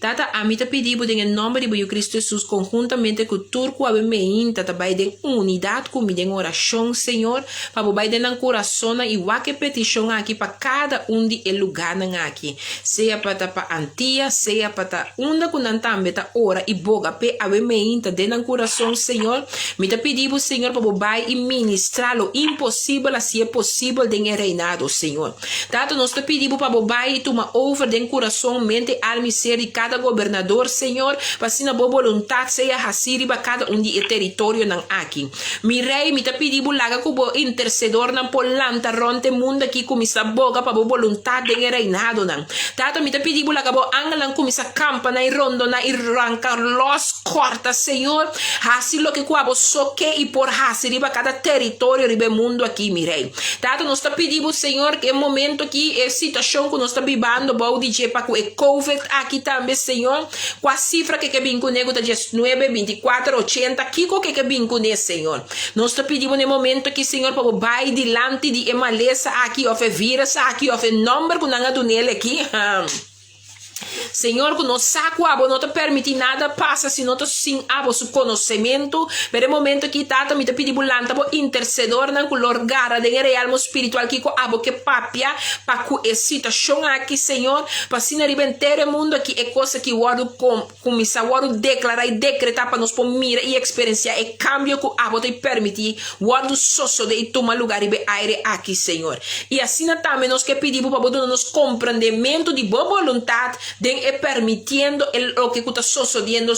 Tata, a mim te pedimos em nome de Cristo Jesus, conjuntamente com o turco, a mim, tata, vai de unidade comigo em oração, Senhor, para vai de na coração e o que petição aqui para cada um de lugar aqui, seja para antia, seja para onda com também ta ora e boga pe a mim, tata, de na coração, Senhor, me te pedimos, Senhor, para vai e ministrar o impossível, se é possível de reinado, Senhor. Tata, nós te pedimos para vai e tomar over de coração, mente, alma e ser de cada governador, Senhor, para assim a boa vontade seja racir para cada um de território não aqui. Mi rei, me te pedimos laga como intercedor não polanta ronte mundo aqui como essa boga para boa vontade de reinado não. Tata, me te pedimos laga bo angelan como essa campa na rondo na arrancar los corta, Senhor, assim lo que quabo soque e por racir para cada território ribe mundo aqui, mi rei. Tata, nós te pedimos, Senhor, que é momento aqui é situação que nós está vivendo, bom DJ para que o COVID aqui también, Señor, con cifra que vincune con 19, 24, 80, Kiko que vincune, Señor. Nós te pedimos no momento aqui, Senhor, para vai delante de emaleza aqui, of vírus aqui, of nombre com nanga do nele aqui. Senhor, que não saco abo, não te permite nada passa se não te sim abo su conhecimento. Pero momento que tata me te pedi bulanta po intercedor na color gara de realmo espiritual que ko abo que papia pa ku e situação aqui, Senhor, para sina ribentere mundo aqui é coisa que guardo comisa guardo declarar e decretar para nos mira e experienciar e cambio que abo te permite guardo sosso de tomar lugar e be aire aqui, Senhor. E assim também nós que pedimos para botar nos compreendimento de boa vontade den e permitiendo lo que está sucediendo.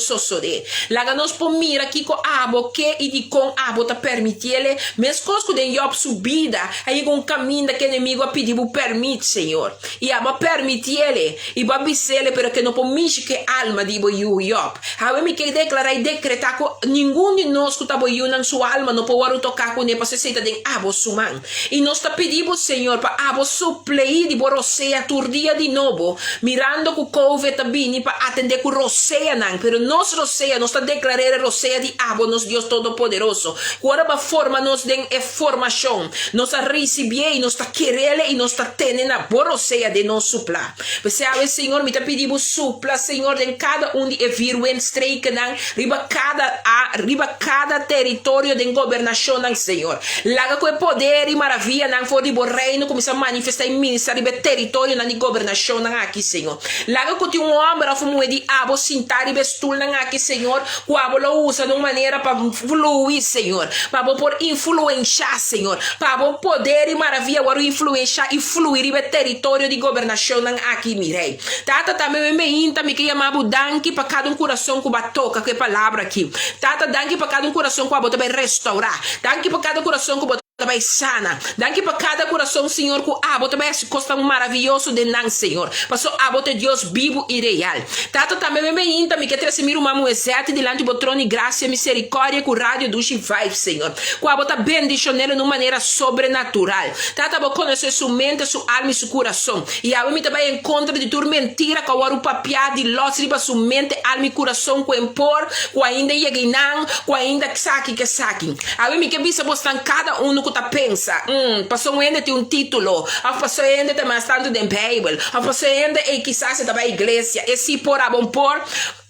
Laga nos po mira que ko abo que e di con abo ta permitiele mes cosco den job subida aí com caminho que inimigo a pedir o permite, Senhor. E aba permitiele e babisele pero que não po miche que alma di bo you job. Hawe mi que declarar e decretar ko nenhum de nós que tá bo you nan sua alma não po waru tocar com ne pa se seita den abo suman. E nós ta pedimos, Senhor, pa abo suplei di borosea turdia di novo mirando ku COVID bini para atender com roceia não, pero nós roceia nós está declarando roceia de abo nos Deus Todo-Poderoso. Agora para forma nos den informação, nós a receber e nós está querendo e nós está tendo na roceia de nós supla. Você sabe, Senhor, me está pedindo supla, Senhor, de cada de viruen streik não, riba cada território de governação não, Senhor. Laga com poder e maravilha não for de reino começa a manifestar em ministério de território na de governação não aqui, Senhor. Laga que um homem a fumar de abo sentar e vestir na aqui, Senhor, o abo lo usa de uma maneira para fluir, Senhor, para por influenciar, Senhor, para poder e maravilha agora influenciar e fluir e território de governação aqui, mirei. Tata também me inta me que chamava danke para cada coração que batoca que palavra aqui. Tata danke para cada coração que abo também restaurar. Danke para cada coração que também sana. Danke para cada coração, Senhor, que abo também é costa maravilhoso de nan, Senhor. Passou abo de Deus vivo e real. Tata também me inta me que trece miro uma moesete delante do trono de graça e misericórdia com rádio do Vibe, Senhor. Que abo tá bendicionando de uma maneira sobrenatural. Tata abo conhecer sua mente, sua alma e seu coração. E abo me também encontra de tur mentira que o papiar de los riba sua mente, alma e coração com impor, com ainda yeginan, com ainda que saque. Abo me que bisa postan cada que tá pensa, passou ainda tem um título, a passou ainda tem bastante de Bible, a passou ainda e quizás está para a igreja, e se por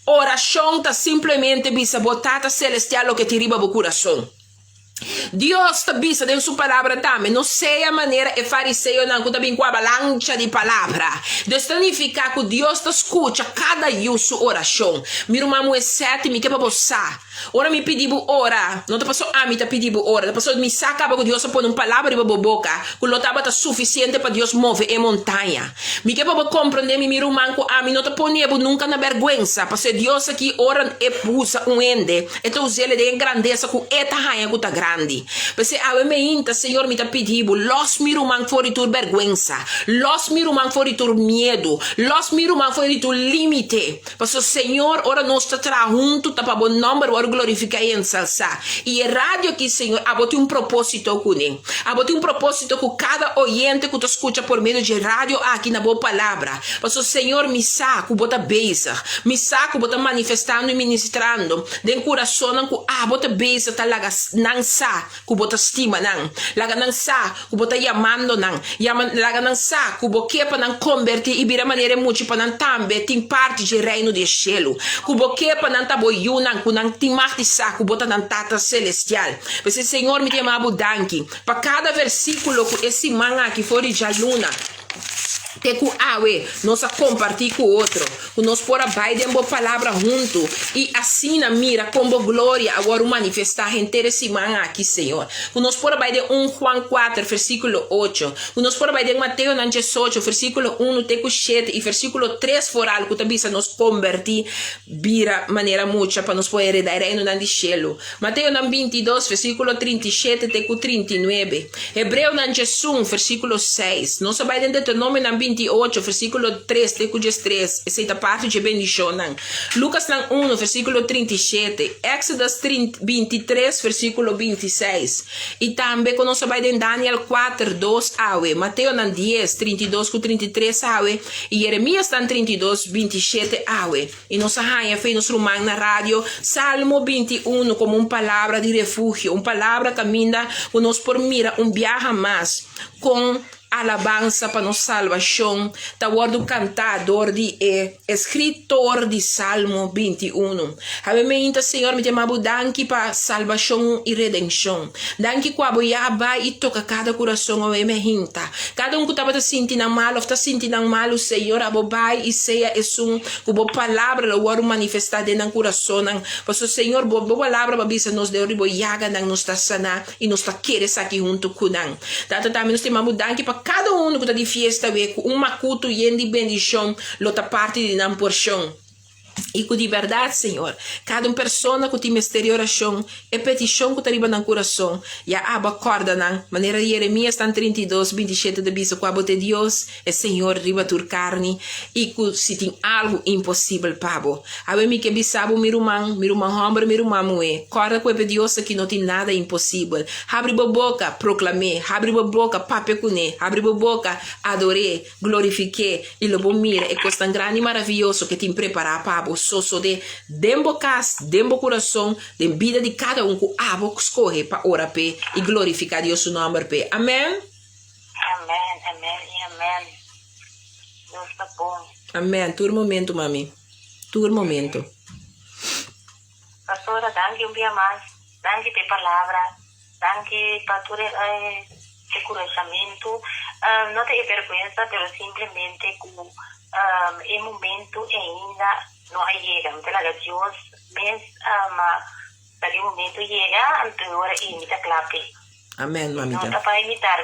oração tá simplesmente bisa botada celestial o que te riba o coração. Deus te avisa em sua palavra também. Não sei a maneira e fariseu não está bem com a balança de palavra. Deus significa que Deus te escuta cada sua oração. Mira uma mulher sete me que para você. Ora me pediu ora. Não te passou a mim te pediu ora. Te passou me saca para que Deus põe uma palavra em boca. Que o estava suficiente para Deus mover a montanha. Me que para compreender me mira manco a mim não te põe nunca na vergonha. Porque Deus aqui ora e usa ende. Então ele de grandeza com eta rainha que está grande. Você a me inta, Senhor, me tá pedindo, los miruman fora de tu vergüenza, los miruman fora de tu medo, los miruman fora de tu limite. Porque Senhor, ora nós está junto, tá para bom nome, ora glorificar e ensalçar. E a rádio aqui, Senhor, abote um propósito com ele. Abote um propósito com cada oyente que tu escuta por meio de rádio aqui na boa palavra. Porque Senhor, me saco, bota beisa, me saco, bota manifestando e ministrando, de coração, com bota beisa, tá lá, não ku bota estima nang laga nang sa ku bota yamando nang laga nang sa ku boke pa nang converti e vira maneira muito pa nang tambe tim parte de reino de cielo ku boke pa nang taboyu nang ku nang timarte sa ku bota nang tata celestial. Você Senhor me tem abu danki para cada versículo que esse manga que for de aluna te ku awe nós a compartilhar com outro, que nós pora vai de boa palavra junto e assim na mira como glória agora manifestar inteira semana aqui, Senhor. Que nós pora vai de 1 Juan 4 versículo 8, que nós pora vai de Mateus 18 versículo 1 te ku 7 e versículo 3 for algo que bisa nos convertir vira maneira mucha para nos poder heredar reino na de cielo. Mateus 22 versículo 37 te ku 39, Hebreu 1 versículo 6, nós vai de Deuteronômio 28, versículo 3, te cujas 3, essa parte de bendição. Lucas 1, versículo 37, Exodus 23, versículo 26. E também quando nós vamos em Daniel 4, 2, Mateus 10, 32 com 33, e Jeremias 32, 27, e nós fez nos romanos na rádio, Salmo 21 como uma palavra de refúgio, uma palavra que caminha nos por mira viaja mais com alabança para nossa salvação. Tá o cantador de escritor de Salmo 21. Havemos Senhor, me chamamos danke para salvação e redenção. Danke que aboiaba e toca cada coração ao emerginta. Cada que estava sentindo mal, está sentindo mal, Senhor, abobai e seja isso como palavra o manifestar dentro do coração. Porque Senhor, boa palavra para bisa nos deu riboiaga nos está sana e nos está querer aqui junto com nós. Tanto também nós chamamos danke para cada um que está de fiesta, um macuto e de bendição, outra parte de não porção. E que de verdade, Senhor, cada pessoa que tem mistério oração e petição que está arriba no coração, e a aba corda na maneira de Jeremias 32, 27 de bisa, com a bote de Deus, é Senhor, riba tur carne, e que se tem algo impossível, pabo. Abe mi que bisabo, mirumang hombre, mirumang mue, corda com a Deus que não tem nada impossível. Abre a boca, proclamei, abre a boca, papecune, abre a boca, adorei, glorifiquei, e lobo mira, é coisa tão grande e maravilhoso que tem preparado, pabo. Soso de dembo cas, dembo coração, de vida de cada que abo escorre para orar pe e glorificar Deus o nome pe. Amém? Amém, amém e amém. Deus está bom. Amém. Todo momento, mami. Todo momento. Pastora, danke dia mais. Danke pe palavra. Danke para tu encorajamento. Não tem vergonha, pero simplesmente como em momento ainda no llega, entonces la Dios mes dali momento llega ante hora y imita clape. Amén, mamita. No para imitar,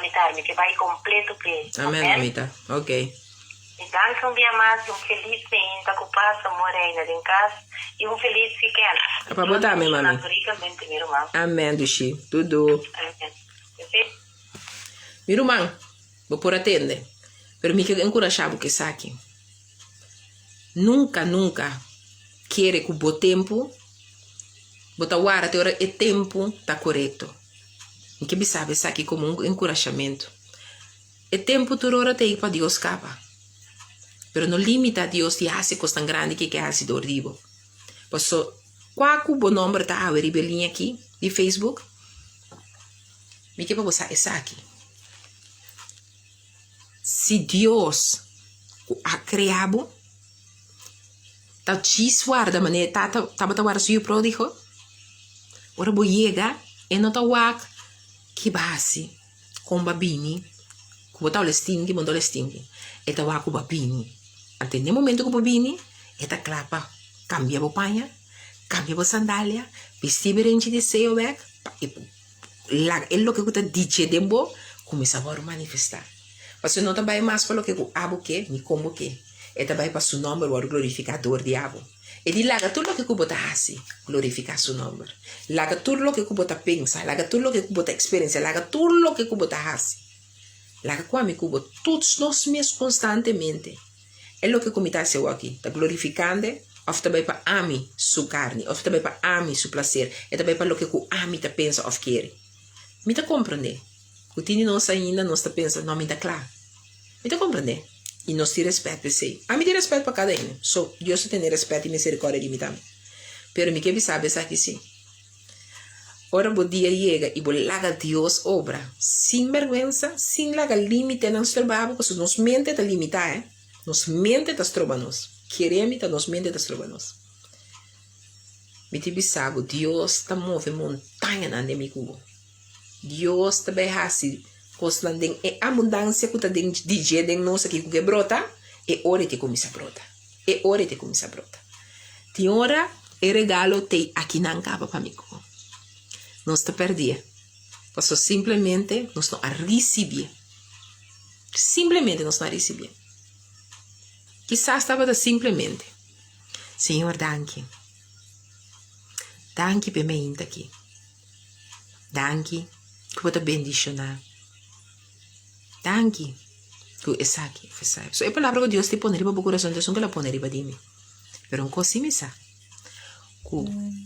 que va completo que. Amén, mamita. Ok. E danke um dia mais, feliz ainda com passa morena em casa e feliz weekend. É para botar, minha mami. Naturalmente, meu irmão. Amém, Dushi. Tudo. Amém. Meu irmão, vou por atender. Pero me quero encorajar porque saque. Nunca quer que o tempo bota o ar até hora é tempo tá correto. E que sabe isso aqui como um encorajamento. É tempo toda hora tem para Deus capa. Pero não limita a Deus de fazer coisa tão grande que quer fazer do horrível. Por isso, qual o bom número tá a rebelinha aqui de Facebook? Me que para você isso aqui. Se Deus a criado tá chiswar da maneira tá batawar suyo pródigo ora boiega e não tá wak que base com babini que botar o stingi mandou o stingi e tá wak o babini até no momento que o babini e tá clapa cambia a panha cambia a sandália vestir diferente de seu back é lo que tá dice dembo começa a manifestar mas não também mais para o que o abo que ni como que e também para o nome o glorificador diabo e de laga tudo o que cubo tá assim glorificar seu nome laga tudo o que cubo tá pensa laga tudo o que cubo tá experiência laga tudo o que cubo tá assim laga como cubo todos nós mesmos constantemente é o que comita seu aqui tá glorificando ou também para ami sua carne ou também para ami seu prazer e também para o que o ami tá pensa ou quer me tá compreender o tini nós ainda nós tá pensa não me tá claro me tá compreender e nós te respeito, sei. A mim tem respeito para cada um. So, Deus tem respeito e misericórdia de mim também. Pero me que sabe essa aqui sim. Ora, o dia chega e vou lagar Deus obra. Sem vergonha, sem lagar limite no nosso trabalho, porque nos mente está limitar, Nos mente está trobanos. Queremos está nos mente está trobanos. Me te sabe, Deus está move montanha na meu cubo. Deus está bem assim. Constante é abundância que está dentro de dia dentro nossa que brota e hora que começa a brota e hora que começa a brota tem hora e regalo tem aqui na capa para mim nós está perdia posso simplesmente nós não a receber simplesmente nós não a receber quizás estava simplesmente Senhor danke por mim aqui danke que vou te bendicionar. Danke, Que essa aqui, sabe? So, a palavra que Deus te põe riba pro coração, então que ela põe riba de mim. Pero um coisa me sabe.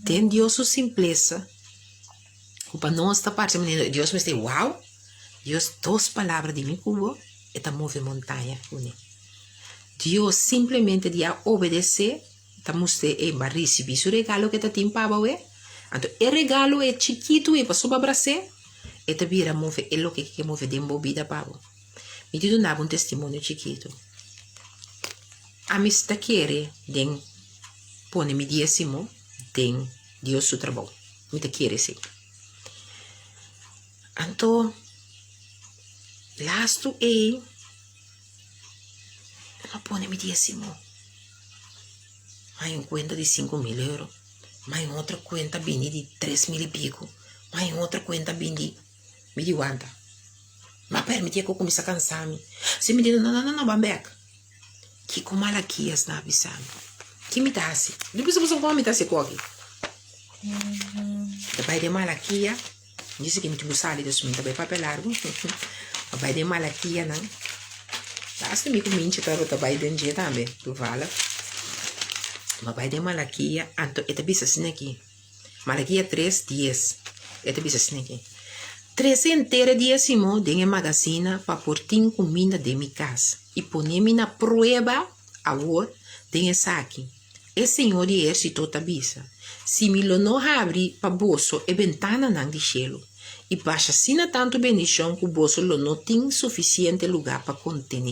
Tem Deus sua simpleza. Para nós esta parte, Deus me diz, uau, Deus, duas palavras de mim, cubo, e tá move montanha. Deus simplesmente dia obedecer, tá mostre e vai receber o regalo que tá timpava, então o regalo é chiquito e passou para abraçar, e tá vira move, é o que move de embobida, pavo. Me diz um testemunho chiquito. A mim está querer, den, põe me dízimo, den, Deus seu trabalho. Me está querer, sim. Então, lasto e não põe me dízimo. Mas conta de 5.000 euros. Mas outra conta vende de 3.000 e pico. Mas outra conta vende. Me diz quanto. Mas permitia que eu comece a cansar-me. Se me diz, não, Bambeca. Que com Malaquias na avisando. Que me dá assim? Depois você como me dá assim, coque? Depois de Malaquia, disse que me tipo sali dos mim também papel largo. Depois de Malaquia, não. Basta me comer para o trabalho de dia também. Tu fala. Depois de Malaquia, então, é também assim aqui. Malaquia 3:10. É também assim aqui. 3 inteira dízimo de magazina para portar comida de minha casa e poner-me na prova agora de essa aqui. O Senhor de exército avisa, se me não abre para bolso e ventana não de cielo e baixa sina tanto bendição que o bolso não tem suficiente lugar para conter.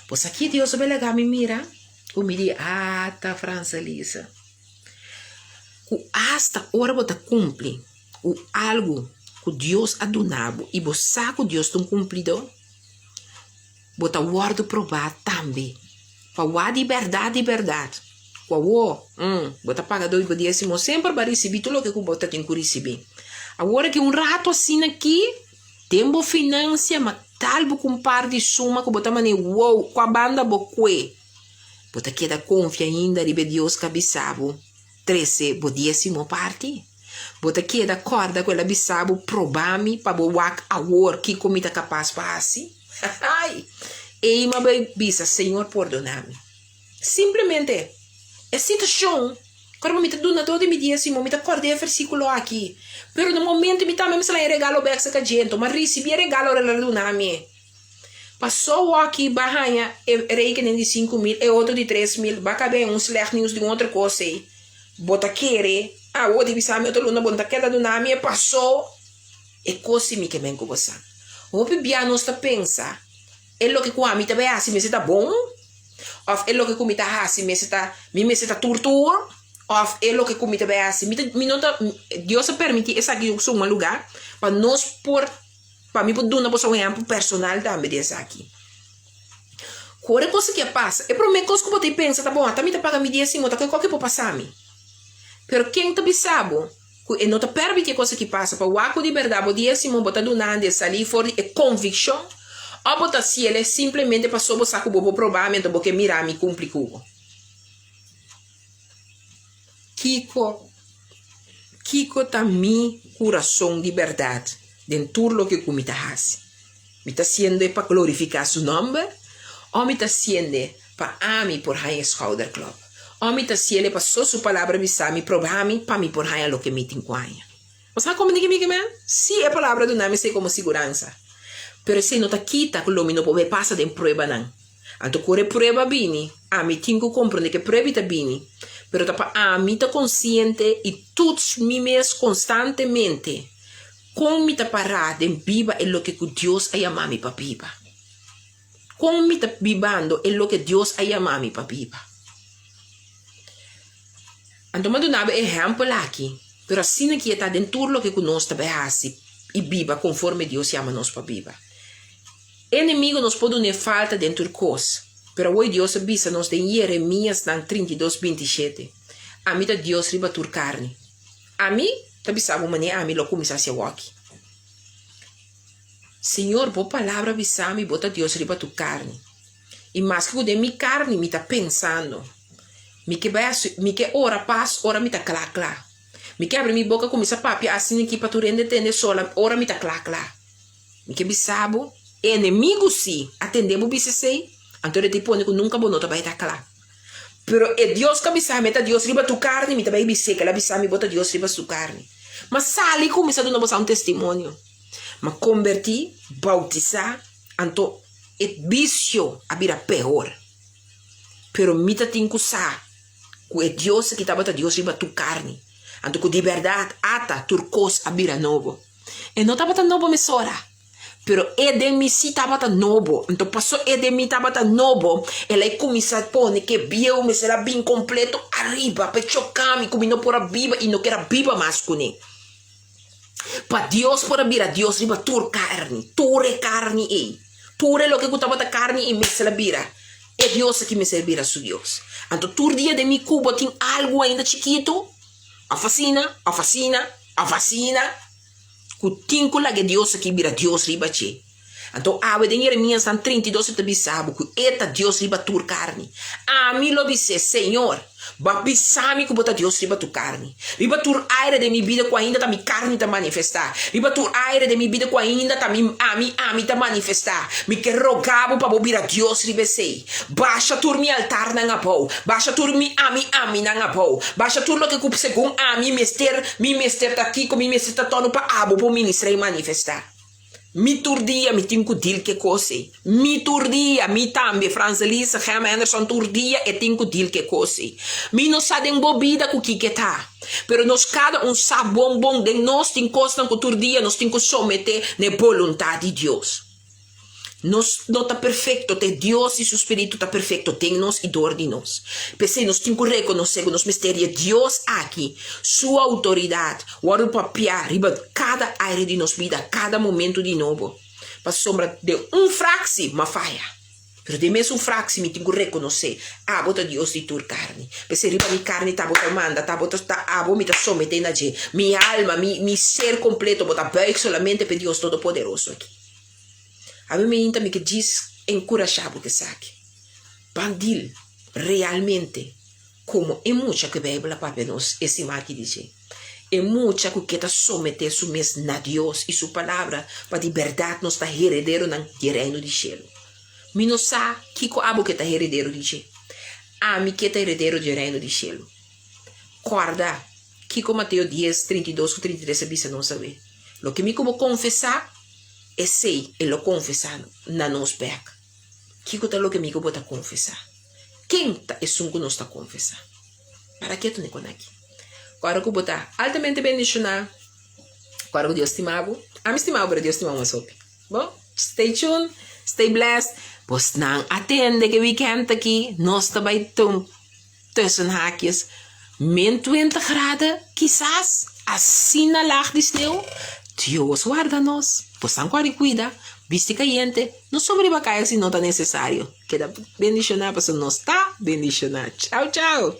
Pois aqui Deus vai legar me mira, como me diz, tá França Lisa. Hasta hora você cumpre o algo que Deus adunabo e você que Deus tem cumprido, você guarda provar também. Para a verdade, você paga 2 dízimo sempre para receber tudo o que você tem que receber. Agora que rato assim aqui, tempo financia, mas talvez com par de suma que você mane wow, com a banda boque. Você queda confia ainda de Deus cabeçabo, 13 dízimo parte. Você queda corda com ela bisabo, probame para boak agora que comida capaz para assim. Ai, e uma bisa, Senhor, perdona-me. Simplesmente, é situação. Quando me dá todo me dízimo, me acordei o versículo aqui. Pero no momento me também me regalo bexa que gente, mas recebi regalo redundame. Passou aqui barranha, reikenen de 5.000 e outro de 3.000, vai caber uns lerninhos de outra coisa aí. Bota querer, o de bisame outro luna bota queda do nome passou e coisa me que vem com você. O bebia não está pensa, é lo que com a mim também assim me está bom, ou é lo que com me está assim me está tortura, ou é lo que com me também assim me não tá Deus permite essa aqui um lugar para nós por para mim poder dar um exemplo personal também dessa aqui. Qual é a coisa que passa? É para mim coisa que você pensa, tá bom, tá me tá paga me dia assim, tá qualquer pode passar me. Pero quem tá bisabo, que não tá permite coisa que passa, para o aco de verdade, o dia assim, botar do nada, sair fora é convicção, ou botar se ele simplesmente passou o saco bobo provavelmente porque mirar me complicou. Kiko tá mi coração de verdade, dentro do que me tá fazendo. Me tá sendo para glorificar seu nome, ou me tá sendo para amar por High Schouder Club. Homem tá se ele passou sua palavra bisa me provar-me para me por raia lo que me tinquanha. Mas sabe como diga me man? Se a palavra do nome sei como segurança. Pero se não tá quita que o homem não pode passar de prova não. Então corre prova bini, a me tingo compreender que prova tá bini. Pero tá para a me tá consciente e todos mimes constantemente. Como me tá parado em viva é lo que Deus a chamar me para viva. Como me tá vivando é lo que Deus a chamar me para viva. Então, mas não é exemplo aqui. Pero assim que está dentro do que nós também fazemos e viva conforme Deus chama nós para viva. Inimigo nos pode dar falta dentro de coisas. Pero hoje Deus avisa nos em Jeremias 32:27. A mim Deus riba tur carne. A mim, também sabe maneira a mim lo começar a ser aqui. Senhor, por palavra avisa-me, bota Deus riba tur carne. E mais que de minha carne, me está pensando. Me que ora paz, ora me tá clá. Me que abre minha boca com essa papi assim aqui para tu render tende sola, ora me tá clá. Me que bisabo, Inimigo sim, atendemos BCC, então ele pone que nunca bonota vai estar claro. Pero é Deus que avisa, meta Deus riba tu carne, me também avisa que ela avisa, me bota Deus riba tu carne. Mas sali começa a dar um testemunho. Mas convertir, bautizar, então é vício a vira pior. Pero mita tem que usar, que é Deus que está bota Deus riba tu carne. Então que de verdade, ata turcos a vira novo. E não está bota novo mesora. Pero é de mim se estava novo. Então passou é de mim estava novo. Ela começa a pôr que viu, mas ela bem completo arriba. Para chocar-me, como não por a viva e não quer viva mais com ele. Para Deus por a vira, Deus riba tur carne. Ture carne e. Ture lo que estava da carne e me se la vira. É Deus que me servira su Deus. Então tur dia de mim cubo tem algo ainda chiquito. A vacina. Kutinko lagi Dios aqui vira Dios riba che. Então, awe de Jeremias 32 te bisabo que eta Dios riba tur carne. A mim lo bise, Senhor, babisami que bota Dios riba tu carne. Riba tur aire de mi vida com ainda tá mi carne tá manifestar. Riba tur aire de mi vida com ainda tá mi ami tá manifestar. Me que rogabo para bobira Dios riba sei. Baixa tur mi altar na ngapou. Baixa tur mi ami na ngapou. Baixa tur lo que cup según mi mester tá aqui com mi mester tá tono pa abo po ministrar e manifestar. Mi turdia, mi tinko dil que cose. Mi turdia, mi tambe, Franzelisa, Gema Anderson turdia e tinko dil que cose. Mi no sa den bobida ku kiketa. Pero nos cada sa bom de nos tin costan ku turdia, nos tinko somete ne voluntade de Deus. Nos não está perfeito, tem Deus e seu Espírito está perfeito, tem nós e dor de nós. Pensei, nós temos que reconhecer que nos mistérios Deus aqui, sua autoridade, o ar papiar, riba cada área de nossa vida, cada momento de novo. Para sombra de fraxe, uma falha. Pero de mesmo fraxe, me tenho que reconhecer, bota Deus de tua carne. Pensei, riba minha carne, tá bota manda, tá bota, me tá sometendo a gente. Minha alma, mi ser completo, bota bem solamente para Deus Todo-Poderoso aqui. A mim me que diz encorajado que sabe. Bandil, realmente, como é muita que a Bíblia para nós, esse que diz. É muita que está someter su mes na Deus e sua palavra para de verdade nós está herdeiro no reino de céu. Me não sabe que abo que está herdeiro de céu. Me que está herdeiro do reino de céu. Guarda, que como Mateus 10, 32 ou 33 bisa não sabe. Lo que me como confessar e sei, e lo confessando, na nos peca. Que é o que me bota confessar? Quem tá é que nós está confessar? Para que tu não conhece? Agora que eu botar altamente bendicionar, agora que Deus estimava, me estimava, pero Deus estimava mais rápido. Bom, stay tuned, stay blessed. Pois não atende que weekend aqui, nós também estamos tussen haakjes, min 20 graden, quizás, assim na laag de sneeuw. Dios guarda-nos, pues tan cuida, viste caliente, no sobrevacaia si no está necesario. Queda bendicionar, pues no está bendicionar. Chao, chao.